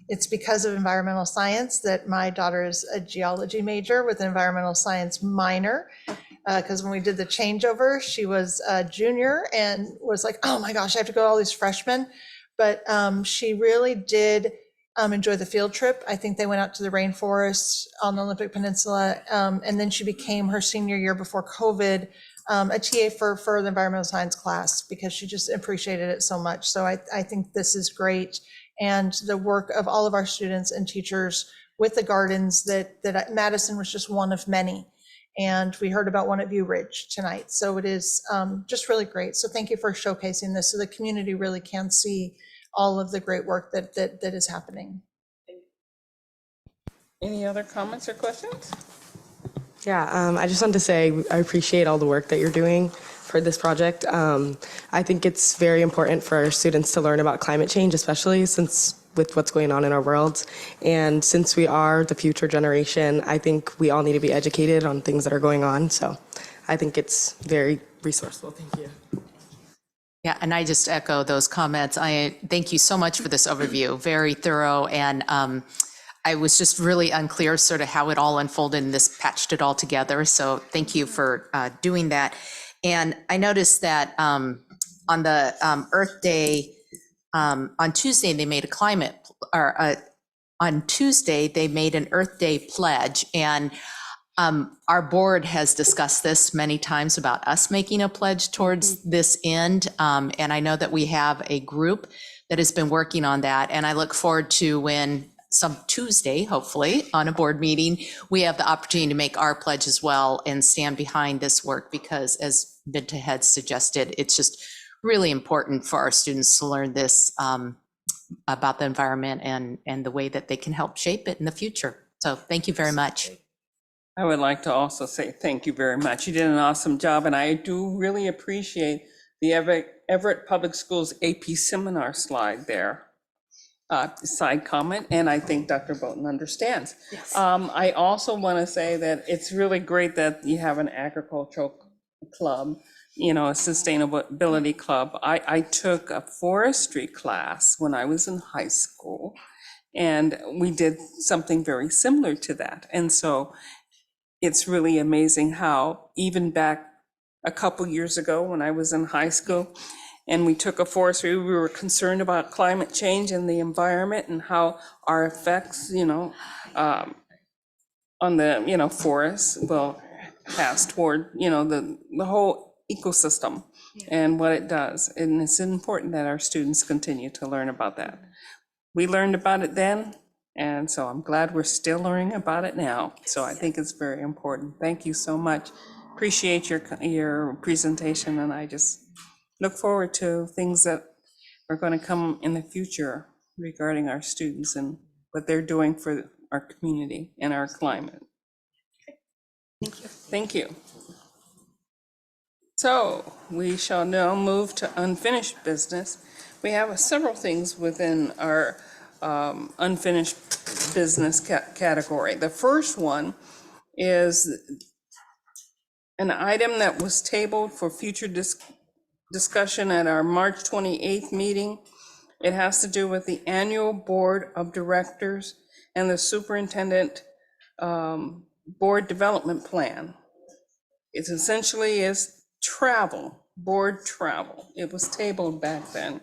It's because of environmental science that my daughter is a geology major with an environmental science minor. Because when we did the changeover, she was a junior and was like, oh my gosh, I have to go to all these freshmen. But she really did enjoy the field trip. I think they went out to the rainforest on the Olympic Peninsula. And then she became, her senior year before COVID, a TA for the environmental science class because she just appreciated it so much. So I think this is great. And the work of all of our students and teachers with the gardens that Madison was just one of many. And we heard about one at View Ridge tonight. So it is just really great. So thank you for showcasing this so the community really can see all of the great work that is happening. Any other comments or questions? Yeah, I just wanted to say I appreciate all the work that you're doing for this project. I think it's very important for our students to learn about climate change, especially since with what's going on in our world. And since we are the future generation, I think we all need to be educated on things that are going on. So I think it's very resourceful. Thank you. Yeah, and I just echo those comments. I thank you so much for this overview, very thorough, and I was just really unclear sort of how it all unfolded and this patched it all together. So thank you for doing that. And I noticed that on the Earth Day, on Tuesday, they made a climate, or on Tuesday, they made an Earth Day pledge. And our board has discussed this many times about us making a pledge towards this end. And I know that we have a group that has been working on that. And I look forward to when some Tuesday, hopefully, on a board meeting, we have the opportunity to make our pledge as well and stand behind this work because, as Binta had suggested, it's just really important for our students to learn this about the environment and the way that they can help shape it in the future. So thank you very much. I would like to also say thank you very much. You did an awesome job, and I do really appreciate the Everett Public Schools AP seminar slide there. Side comment, and I think Dr. Boughton understands. Yes. I also want to say that it's really great that you have an agricultural club, you know, a sustainability club. I took a forestry class when I was in high school, and we did something very similar to that. And so it's really amazing how even back a couple years ago when I was in high school, and we took a forestry, we were concerned about climate change and the environment and how our effects, you know, on the, you know, forests will pass toward, you know, the whole ecosystem and what it does. And it's important that our students continue to learn about that. We learned about it then, and so I'm glad we're still learning about it now. So I think it's very important. Thank you so much. Appreciate your presentation, and I just look forward to things that are going to come in the future regarding our students and what they're doing for our community and our climate. Thank you. Thank you. So we shall now move to unfinished business. We have several things within our unfinished business category. The first one is an item that was tabled for future discussion at our March 28th meeting. It has to do with the annual board of directors and the superintendent board development plan. It essentially is travel, board travel. It was tabled back then.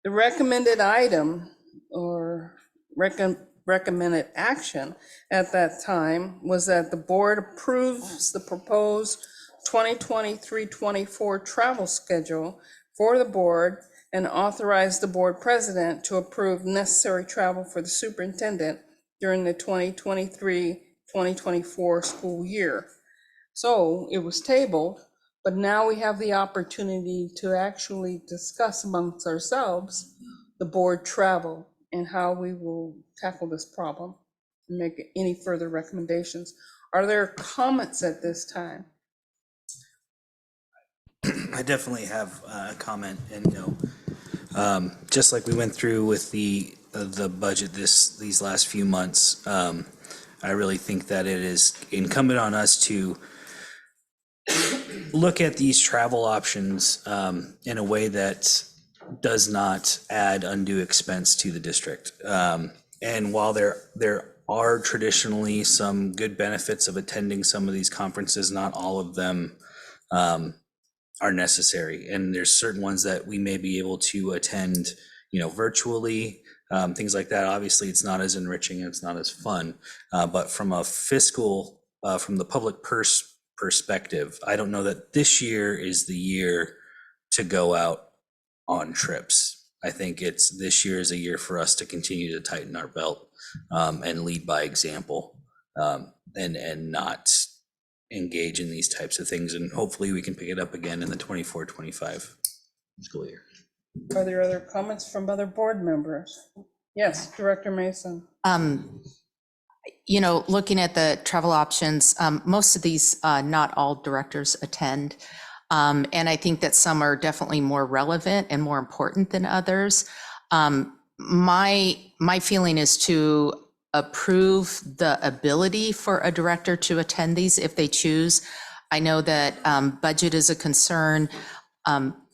The recommended item or recommended action at that time was that the board approves the proposed 2023-24 travel schedule for the board and authorize the board president to approve necessary travel for the superintendent during the 2023-2024 school year. So it was tabled, but now we have the opportunity to actually discuss amongst ourselves the board travel and how we will tackle this problem and make any further recommendations. Are there comments at this time? I definitely have a comment, and just like we went through with the budget these last few months, I really think that it is incumbent on us to look at these travel options in a way that does not add undue expense to the district. And while there are traditionally some good benefits of attending some of these conferences, not all of them are necessary. And there's certain ones that we may be able to attend, virtually, things like that. Obviously, it's not as enriching and it's not as fun. But from a fiscal, from the public purse perspective, I don't know that this year is the year to go out on trips. I think this year is a year for us to continue to tighten our belt and lead by example, and not engage in these types of things. And hopefully we can pick it up again in the 24-25 school year. Are there other comments from other board members? Yes, Director Mason. Looking at the travel options, most of these, not all directors attend. And I think that some are definitely more relevant and more important than others. My feeling is to approve the ability for a director to attend these if they choose. I know that budget is a concern,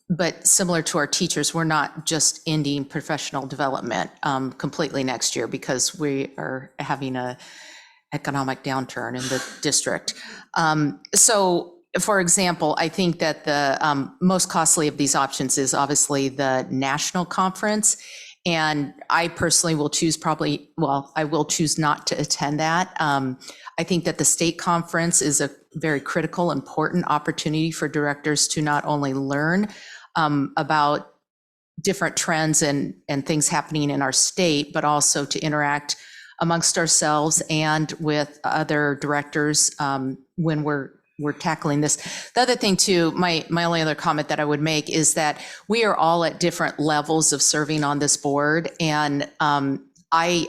but similar to our teachers, we're not just ending professional development completely next year because we are having a economic downturn in the district. So, for example, I think that the most costly of these options is obviously the national conference. And I personally will choose I will choose not to attend that. I think that the state conference is a very critical, important opportunity for directors to not only learn about different trends and things happening in our state, but also to interact amongst ourselves and with other directors when we're tackling this. The other thing too, my only other comment that I would make is that we are all at different levels of serving on this board. And I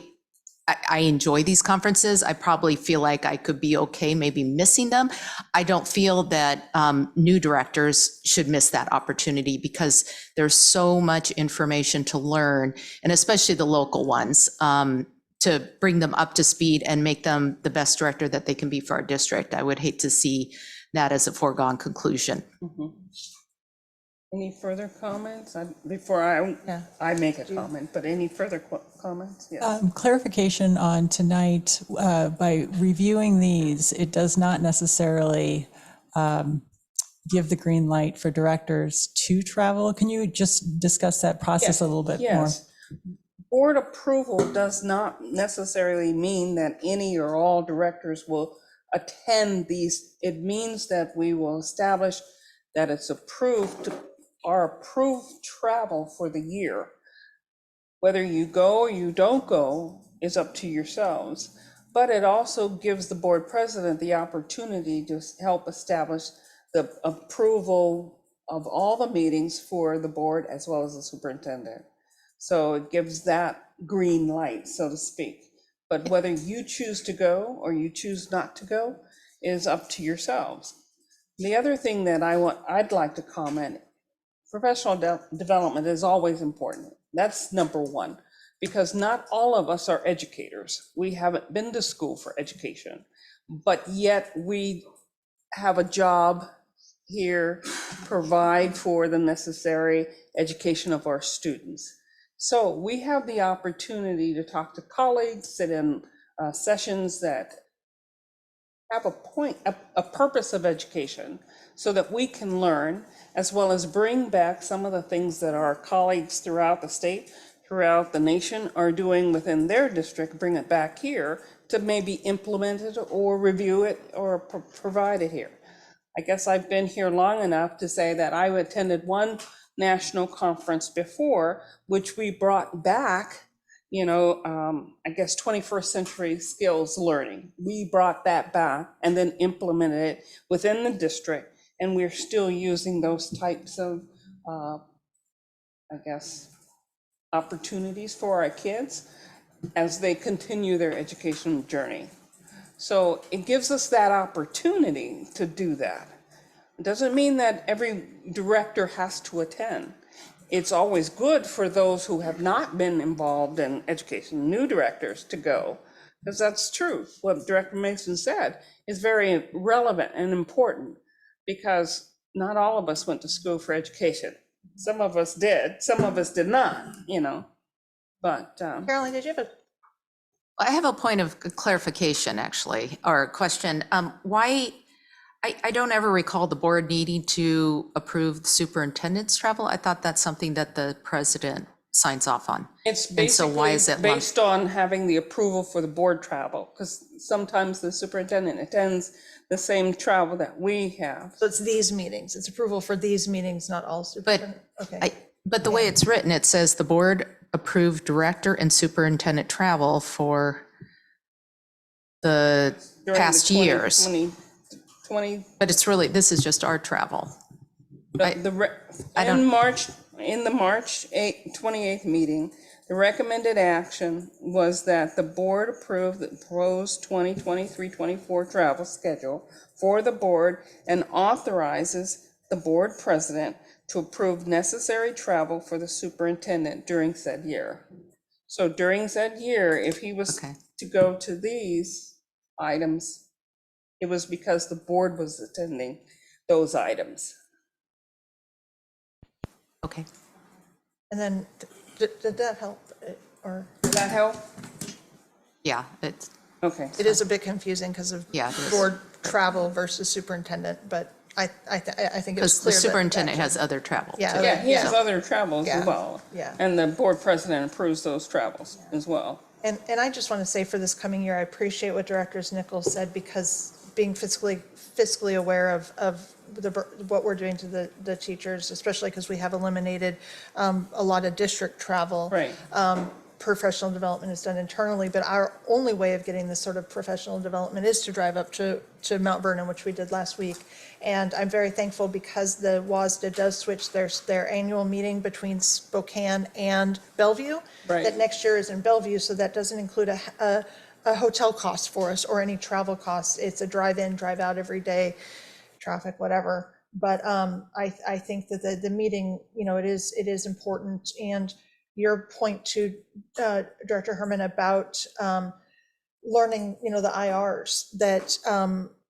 enjoy these conferences. I probably feel like I could be okay maybe missing them. I don't feel that new directors should miss that opportunity because there's so much information to learn, and especially the local ones, to bring them up to speed and make them the best director that they can be for our district. I would hate to see that as a foregone conclusion. Mm-hmm. Any further comments before I make a comment, but any further comments? Yes. Clarification on tonight, by reviewing these, it does not necessarily give the green light for directors to travel. Can you just discuss that process a little bit more? Board approval does not necessarily mean that any or all directors will attend these. It means that we will establish that it's approved travel for the year. Whether you go or you don't go is up to yourselves, but it also gives the board president the opportunity to help establish the approval of all the meetings for the board as well as the superintendent. So it gives that green light, so to speak. But whether you choose to go or you choose not to go is up to yourselves. The other thing that I'd like to comment, professional development is always important. That's number one, because not all of us are educators. We haven't been to school for education, but yet we have a job here to provide for the necessary education of our students. So we have the opportunity to talk to colleagues, sit in sessions that have a purpose of education so that we can learn, as well as bring back some of the things that our colleagues throughout the state, throughout the nation are doing within their district, bring it back here to maybe implement it or review it or provide it here. I guess I've been here long enough to say that I attended one national conference before, which we brought back, I guess 21st century skills learning. We brought that back and then implemented it within the district. And we're still using those types of, opportunities for our kids as they continue their education journey. So it gives us that opportunity to do that. It doesn't mean that every director has to attend. It's always good for those who have not been involved in education, new directors, to go, because that's true. What Director Mason said is very relevant and important, because not all of us went to school for education. Some of us did, some of us did not, but. Caroline, did you have a? I have a point of clarification, actually, or a question. Why, I don't ever recall the board needing to approve the superintendent's travel. I thought that's something that the president signs off on. It's And so why is it basically based on having the approval for the board travel, because sometimes the superintendent attends the same travel that we have. So it's these meetings, it's approval for these meetings, not all superintendent? Okay. But the way it's written, it says the board approved director and superintendent travel for the During past the 20 years. 20 But it's really, this is just our travel. in the March 28th meeting, the recommended action was that the board approve the proposed 2023-24 travel schedule for the board and authorizes the board president to approve necessary travel for the superintendent during said year. So during said year, if he was to go to these items, it was because the board was attending those items. Okay. And then, did that help, or? Did that help? Yeah, it's, Okay. It is a bit confusing because of Yeah, it is. board travel versus superintendent, but I think it was because clear the that. superintendent has other travel. Yeah, too. Yeah, he has Yeah. other travels as Yeah. well. Yeah. And the board president approves those travels as well. And I just want to say for this coming year, I appreciate what Directors Nichols said, because being fiscally aware of what we're doing to the teachers, especially because we have eliminated a lot of district travel. Right. Professional development is done internally, but our only way of getting this sort of professional development is to drive up to Mount Vernon, which we did last week. And I'm very thankful because the WASDA does switch their annual meeting between Spokane and Bellevue. Right. That next year is in Bellevue, so that doesn't include a hotel cost for us or any travel costs. It's a drive-in, drive-out every day, traffic, whatever. But I think that the meeting, it is important. And your point to Director Herman about learning, the IRs, that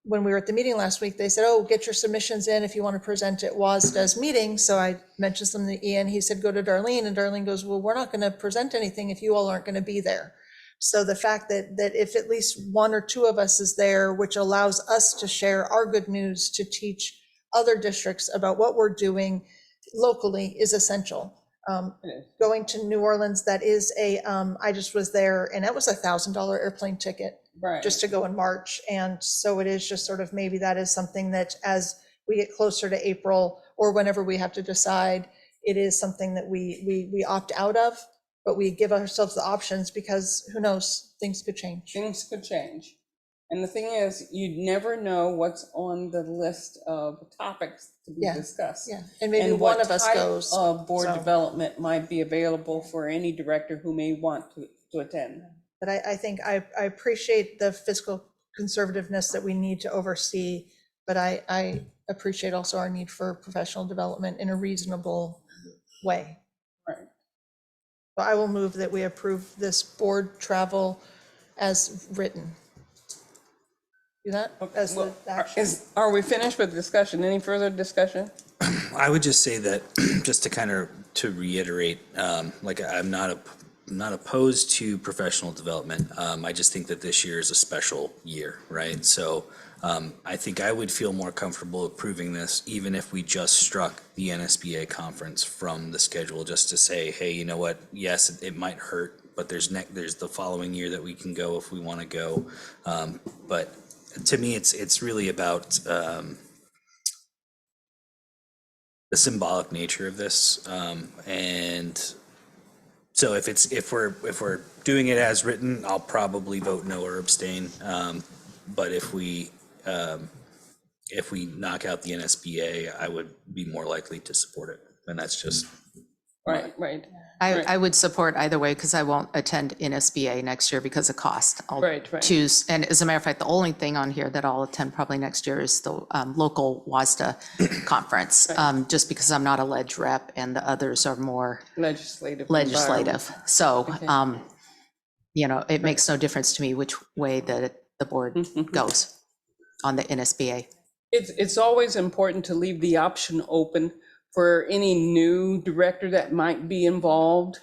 when we were at the meeting last week, they said, oh, get your submissions in if you want to present at WASDA's meeting. So I mentioned something to Ian. He said, go to Darlene. And Darlene goes, well, we're not going to present anything if you all aren't going to be there. So the fact that if at least one or two of us is there, which allows us to share our good news to teach other districts about what we're doing locally, is essential. Going to New Orleans, that is I just was there, and that was $1,000 airplane ticket just to go in March. And so it is just sort of, maybe that is something that as we get closer to April or whenever we have to decide, it is something that we opt out of, but we give ourselves the options, because who knows, things could change. Things could change. And the thing is, you never know what's on the list of topics to be discussed. Yeah, and maybe one of us goes. What type of board so. development might be available for any director who may want to attend. But I think I appreciate the fiscal conservativeness that we need to oversee, but I appreciate also our need for professional development in a reasonable way. Right. So I will move that we approve this board travel as written. Do that as the action. Are we finished with discussion? Any further discussion? I would just say that, just to kind of to reiterate, like I'm not opposed to professional development. I just think that this year is a special year, right? So I think I would feel more comfortable approving this even if we just struck the NSBA conference from the schedule, just to say, hey, you know what? Yes, it might hurt, but there's the following year that we can go if we want to go. But to me, it's really about the symbolic nature of this, and so if we're doing it as written, I'll probably vote no or abstain. But if we knock out the NSBA, I would be more likely to support it, and that's just Right. I would support either way because I won't attend NSBA next year because of cost. I'll Right. choose, and as a matter of fact, the only thing on here that I'll attend probably next year is the local WASDA conference, just because I'm not a ledge rep and the others are more Legislative. So, Okay. it makes no difference to me which way the board goes on the NSBA. It's always important to leave the option open for any new director that might be involved,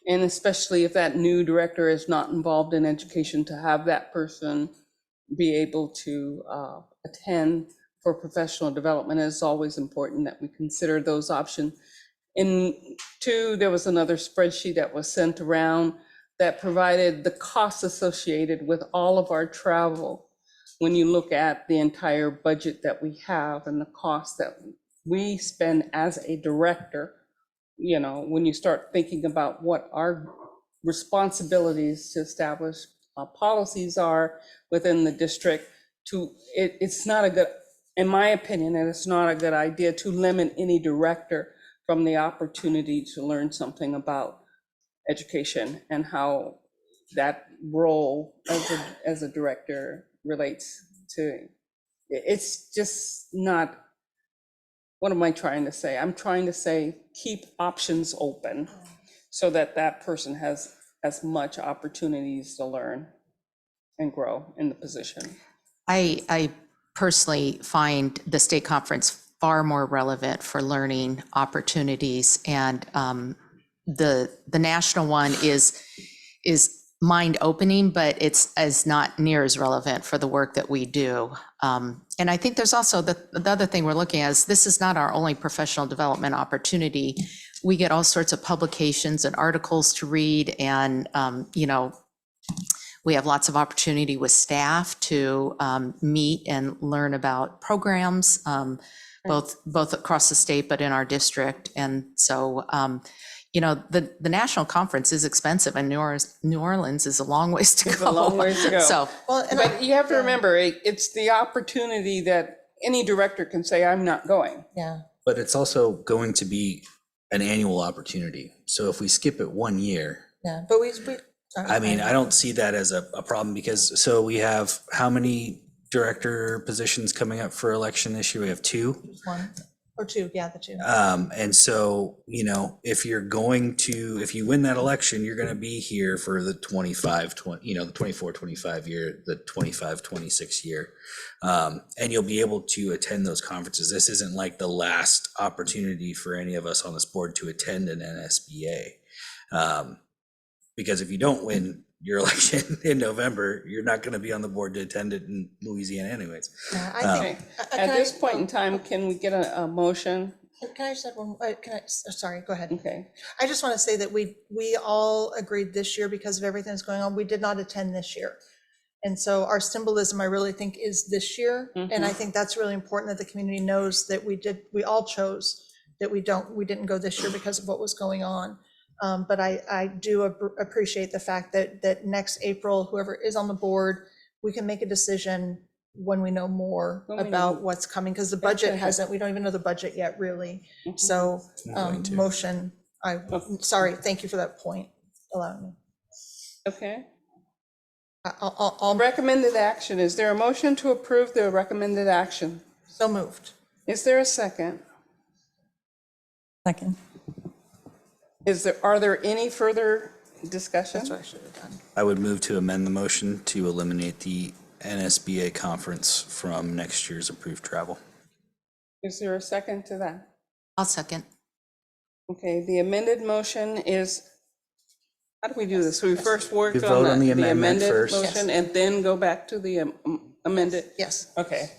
and especially if that new director is not involved in education, to have that person be able to attend for professional development. It's always important that we consider those options. And two, there was another spreadsheet that was sent around that provided the costs associated with all of our travel. When you look at the entire budget that we have and the cost that we spend as a director, when you start thinking about what our responsibilities to establish policies are within the district, it's not a good, in my opinion, and it's not a good idea to limit any director from the opportunity to learn something about education and how that role as a director relates to. It's just not. What am I trying to say? I'm trying to say keep options open so that that person has as much opportunities to learn and grow in the position. I personally find the state conference far more relevant for learning opportunities, and the national one is mind-opening, but it's not near as relevant for the work that we do. And I think there's also the other thing we're looking at is this is not our only professional development opportunity. We get all sorts of publications and articles to read, and we have lots of opportunity with staff to meet and learn about programs, both across the state, but in our district. And so, the national conference is expensive, and New Orleans is a long ways to go. It's a long ways to go. So, but you have to remember, it's the opportunity that any director can say, I'm not going. Yeah. but it's also going to be an annual opportunity. So if we skip it 1 year, Yeah, but we I mean, I don't see that as a problem, because so we have how many director positions coming up for election this year? We have 2. one or two, yeah, the 2. And so, if you're going to, if you win that election, you're going to be here for the 24-25 year, the 25-26 year. And you'll be able to attend those conferences. This isn't like the last opportunity for any of us on this board to attend an NSBA. Because if you don't win your election in November, you're not going to be on the board to attend it in Louisiana anyways. Yeah, I think, At this point in time, can we get a motion? Can I just add one, sorry, go ahead. Okay. I just want to say that we all agreed this year, because of everything that's going on, we did not attend this year. And so our symbolism, I really think, is this year. And I think that's really important that the community knows that we all chose that we didn't go this year because of what was going on. But I do appreciate the fact that next April, whoever is on the board, we can make a decision when we know more about what's coming, because the budget we don't even know the budget yet, really. So motion, sorry, thank you for that point, allowing me. Okay. I'll Recommended action. Is there a motion to approve the recommended action? So moved. Is there a second? Second. Are there any further discussion? That's what I should have done. I would move to amend the motion to eliminate the NSBA conference from next year's approved travel. Is there a second to that? I'll second. Okay, the amended motion is, how do we do this? We first work We on vote on the the amendment amended first. motion and then go back to the amended? Yes. Okay.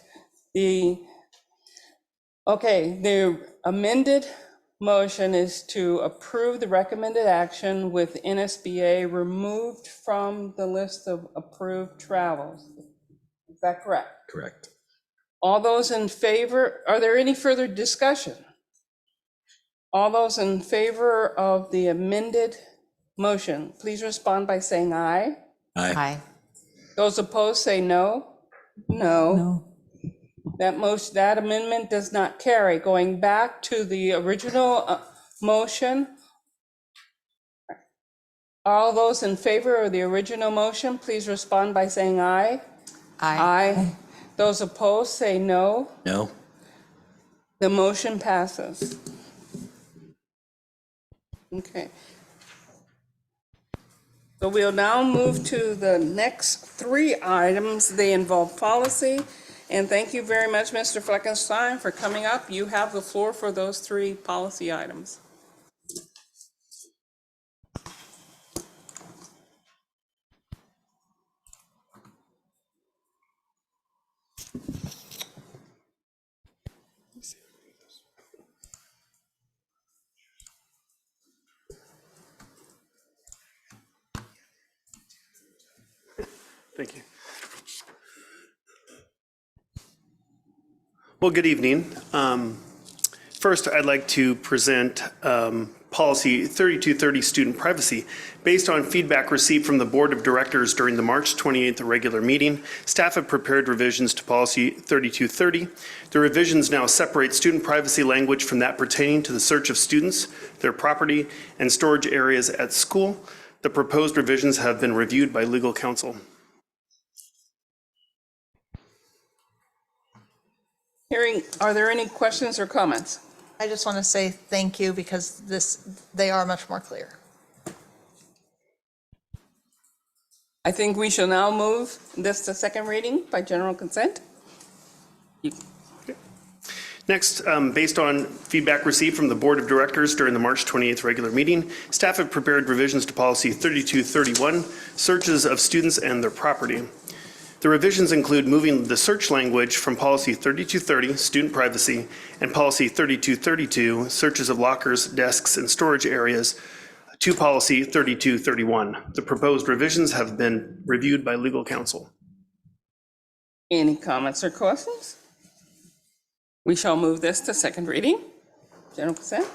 The amended motion is to approve the recommended action with NSBA removed from the list of approved travels. Is that correct? Correct. All those in favor, are there any further discussion? All those in favor of the amended motion, please respond by saying aye. Aye. Those opposed say no. No. That amendment does not carry. Going back to the original motion. All those in favor of the original motion, please respond by saying aye. Aye. Those opposed say no. No. The motion passes. Okay. So we'll now move to the next three items. They involve policy. And thank you very much, Mr. Fleckenstein, for coming up. You have the floor for those three policy items. Thank you. Well, good evening. First, I'd like to present Policy 3230, Student Privacy. Based on feedback received from the Board of Directors during the March 28th regular meeting, staff have prepared revisions to Policy 3230. The revisions now separate student privacy language from that pertaining to the search of students, their property, and storage areas at school. The proposed revisions have been reviewed by legal counsel. Are there any questions or comments? I just want to say thank you because they are much more clear. I think we shall now move this to second reading by general consent. Next, based on feedback received from the Board of Directors during the March 28th regular meeting, staff have prepared revisions to Policy 3231, Searches of Students and Their Property. The revisions include moving the search language from Policy 3230, Student Privacy, and Policy 3232, Searches of Lockers, Desks, and Storage Areas, to Policy 3231. The proposed revisions have been reviewed by legal counsel. Any comments or questions? We shall move this to second reading. General consent?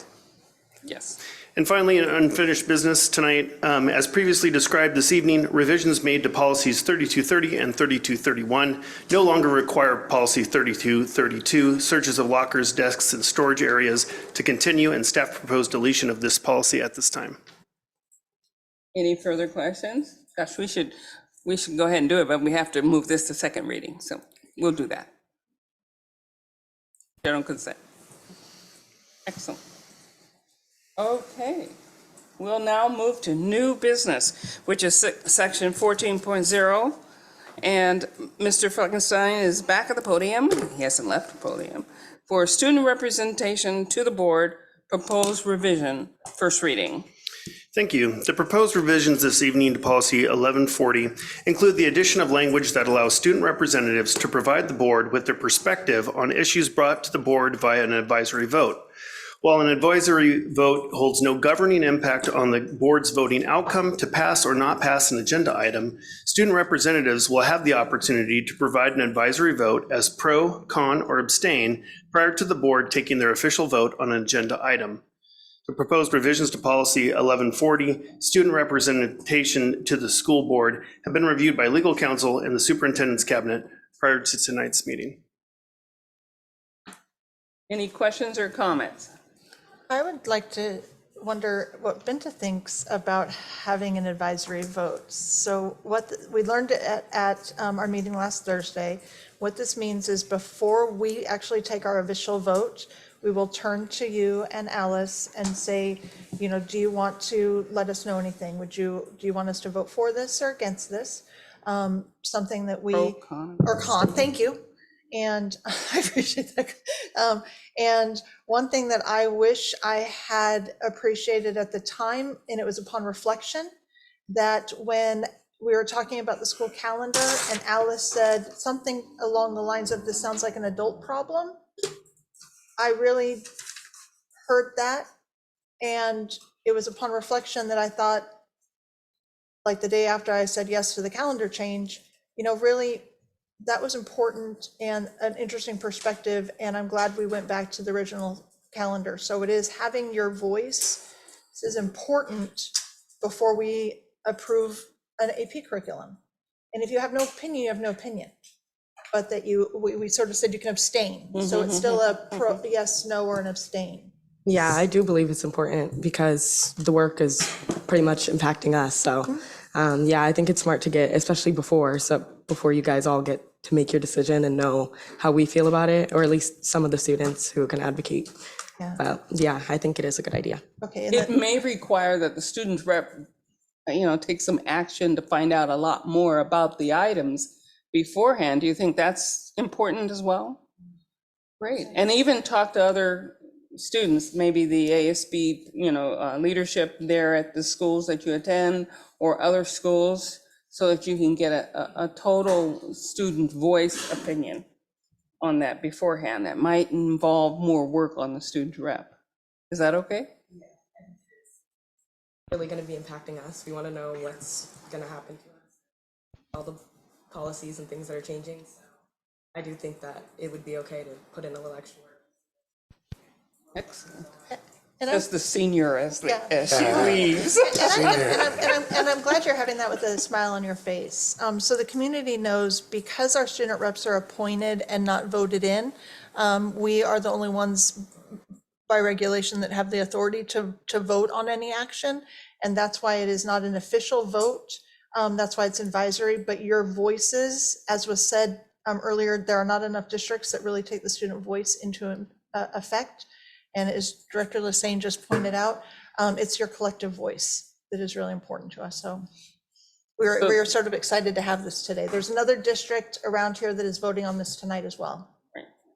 Yes. And finally, in unfinished business tonight, as previously described this evening, revisions made to policies 3230 and 3231 no longer require policy 3232, searches of lockers, desks, and storage areas, to continue, and staff proposed deletion of this policy at this time. Any further questions? Gosh, we should go ahead and do it, but we have to move this to second reading, so we'll do that. General consent. Excellent. Okay, we'll now move to new business, which is section 14.0. And Mr. Fleckenstein is back at the podium. He hasn't left the podium for student representation to the board, proposed revision, first reading. Thank you. The proposed revisions this evening to Policy 1140 include the addition of language that allows student representatives to provide the board with their perspective on issues brought to the board via an advisory vote. While an advisory vote holds no governing impact on the board's voting outcome to pass or not pass an agenda item, student representatives will have the opportunity to provide an advisory vote as pro, con, or abstain prior to the board taking their official vote on an agenda item. The proposed revisions to Policy 1140, student representation to the school board, have been reviewed by legal counsel and the superintendent's cabinet prior to tonight's meeting. Any questions or comments? I would like to wonder what Binta thinks about having an advisory vote. So what we learned at our meeting last Thursday, what this means is before we actually take our official vote, we will turn to you and Alice and say, you know, do you want to let us know anything? Do you want us to vote for this or against this? Something that we, Pro, con. or con, thank you. And I appreciate that. And one thing that I wish I had appreciated at the time, and it was upon reflection, that when we were talking about the school calendar and Alice said something along the lines of, this sounds like an adult problem, I really heard that. And it was upon reflection that I thought, like the day after I said yes to the calendar change, really that was important and an interesting perspective. And I'm glad we went back to the original calendar. So it is having your voice. This is important before we approve an AP curriculum. And if you have no opinion, you have no opinion. But that we sort of said you can abstain. So it's still a yes, no, or an abstain. Yeah, I do believe it's important because the work is pretty much impacting us. So yeah, I think it's smart to get, especially before you guys all get to make your decision and know how we feel about it, or at least some of the students who can advocate. Yeah. Yeah, I think it is a good idea. Okay. It may require that the student rep, take some action to find out a lot more about the items beforehand. Do you think that's important as well? Great. And even talk to other students, maybe the ASB, leadership there at the schools that you attend or other schools, so that you can get a total student voice opinion on that beforehand. That might involve more work on the student rep. Is that okay? Really going to be impacting us. We want to know what's going to happen to us, all the policies and things that are changing. So I do think that it would be okay to put in a little extra work. Excellent. And As the senior, as she leaves. And I'm glad you're having that with a smile on your face. So the community knows, because our student reps are appointed and not voted in, we are the only ones by regulation that have the authority to vote on any action. And that's why it is not an official vote. That's why it's advisory, but your voices, as was said earlier, there are not enough districts that really take the student voice into effect. And as Director Lassane just pointed out, it's your collective voice that is really important to us. So we're sort of excited to have this today. There's another district around here that is voting on this tonight as well.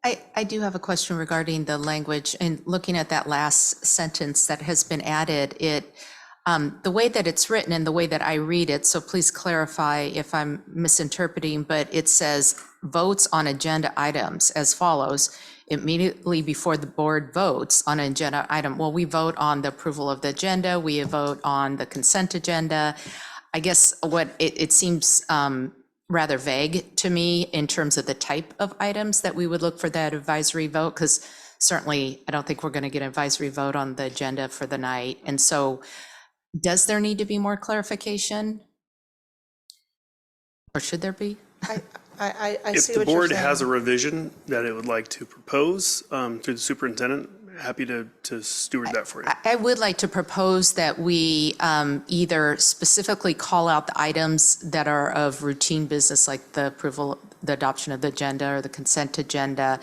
I do have a question regarding the language, and looking at that last sentence that has been added, the way that it's written and the way that I read it, so please clarify if I'm misinterpreting, but it says votes on agenda items as follows: immediately before the board votes on an agenda item. Well, we vote on the approval of the agenda, we vote on the consent agenda. I guess what it seems rather vague to me in terms of the type of items that we would look for that advisory vote, because certainly I don't think we're going to get an advisory vote on the agenda for the night. And so does there need to be more clarification? Or should there be? I If see the what you're board saying. has a revision that it would like to propose through the superintendent, happy to steward that for you. I would like to propose that we either specifically call out the items that are of routine business, like the approval, the adoption of the agenda or the consent agenda.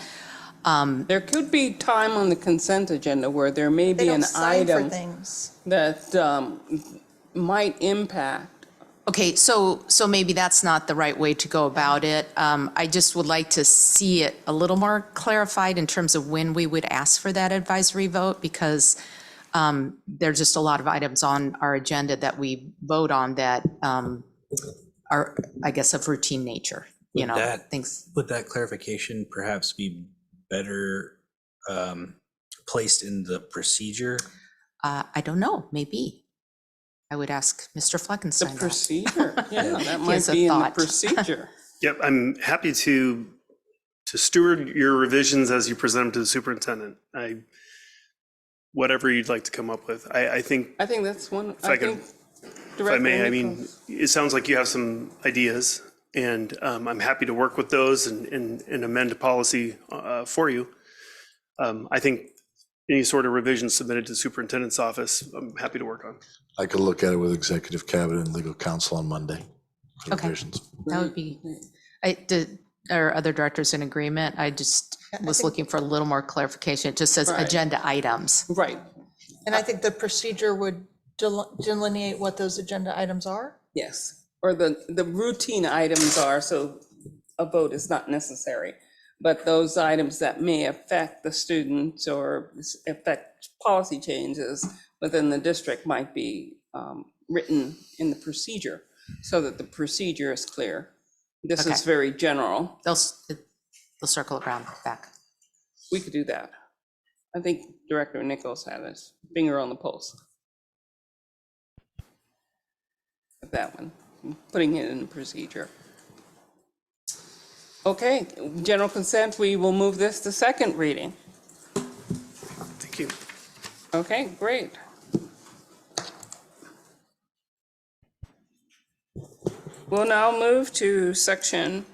There could be time on the consent agenda where there may They be don't an sign for item things. that might impact. Okay, so maybe that's not the right way to go about it. I just would like to see it a little more clarified in terms of when we would ask for that advisory vote, because there's just a lot of items on our agenda that we vote on that are, I guess, of routine nature, things. Would that clarification perhaps be better placed in the procedure? I don't know, maybe. I would ask Mr. Fleckenstein. The procedure, yeah, that He might has a be in the thought. procedure. Yep, I'm happy to steward your revisions as you present them to the superintendent. Whatever you'd like to come up with. I think that's one. If I may, I mean, it sounds like you have some ideas, and I'm happy to work with those and amend a policy for you. I think any sort of revision submitted to the superintendent's office, I'm happy to work on. I could look at it with executive cabinet and legal counsel on Monday for Okay. revisions. That would be, are other directors in agreement? I just was looking for a little more clarification. It just says Right. agenda items. Right. And I think the procedure would delineate what those agenda items are. Yes, or the routine items are, so a vote is not necessary. but those items that may affect the students or affect policy changes within the district might be written in the procedure so that the procedure is clear. This is Okay. very general. They'll circle around back. We could do that. I think Director Nichols had his finger on the pulse. That one, putting it in the procedure. Okay, general consent, we will move this to second reading. Thank you. Okay, great. We'll now move to section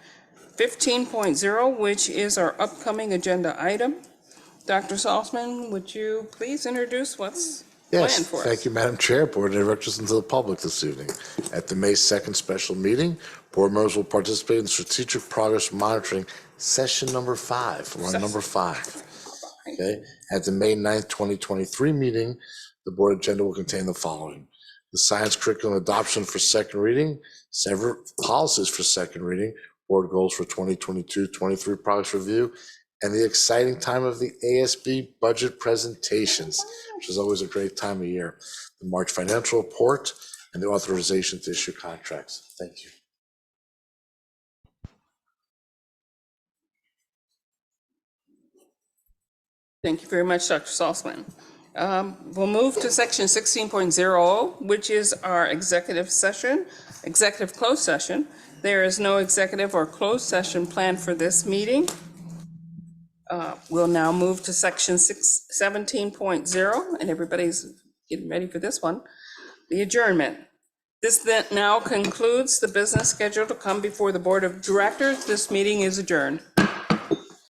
15.0, which is our upcoming agenda item. Dr. Salzman, would you please introduce what's planned Yes, for us? thank you, Madam Chair, Board Directors, and to the public this evening. At the May 2nd special meeting, board members will participate in strategic progress monitoring session number 5. We're on number 5. Okay. At the May 9th, 2023 meeting, the board agenda will contain the following: the science curriculum adoption for second reading, several policies for second reading, board goals for 2022-23 progress review, and the exciting time of the ASB budget presentations, which is always a great time of year, the March financial report, and the authorization to issue contracts. Thank you. Thank you very much, Dr. Salzman. We'll move to section 16.0, which is our executive session, executive closed session. There is no executive or closed session planned for this meeting. We'll now move to section 17.0, and everybody's getting ready for this one, the adjournment. This then now concludes the business scheduled to come before the Board of Directors. This meeting is adjourned.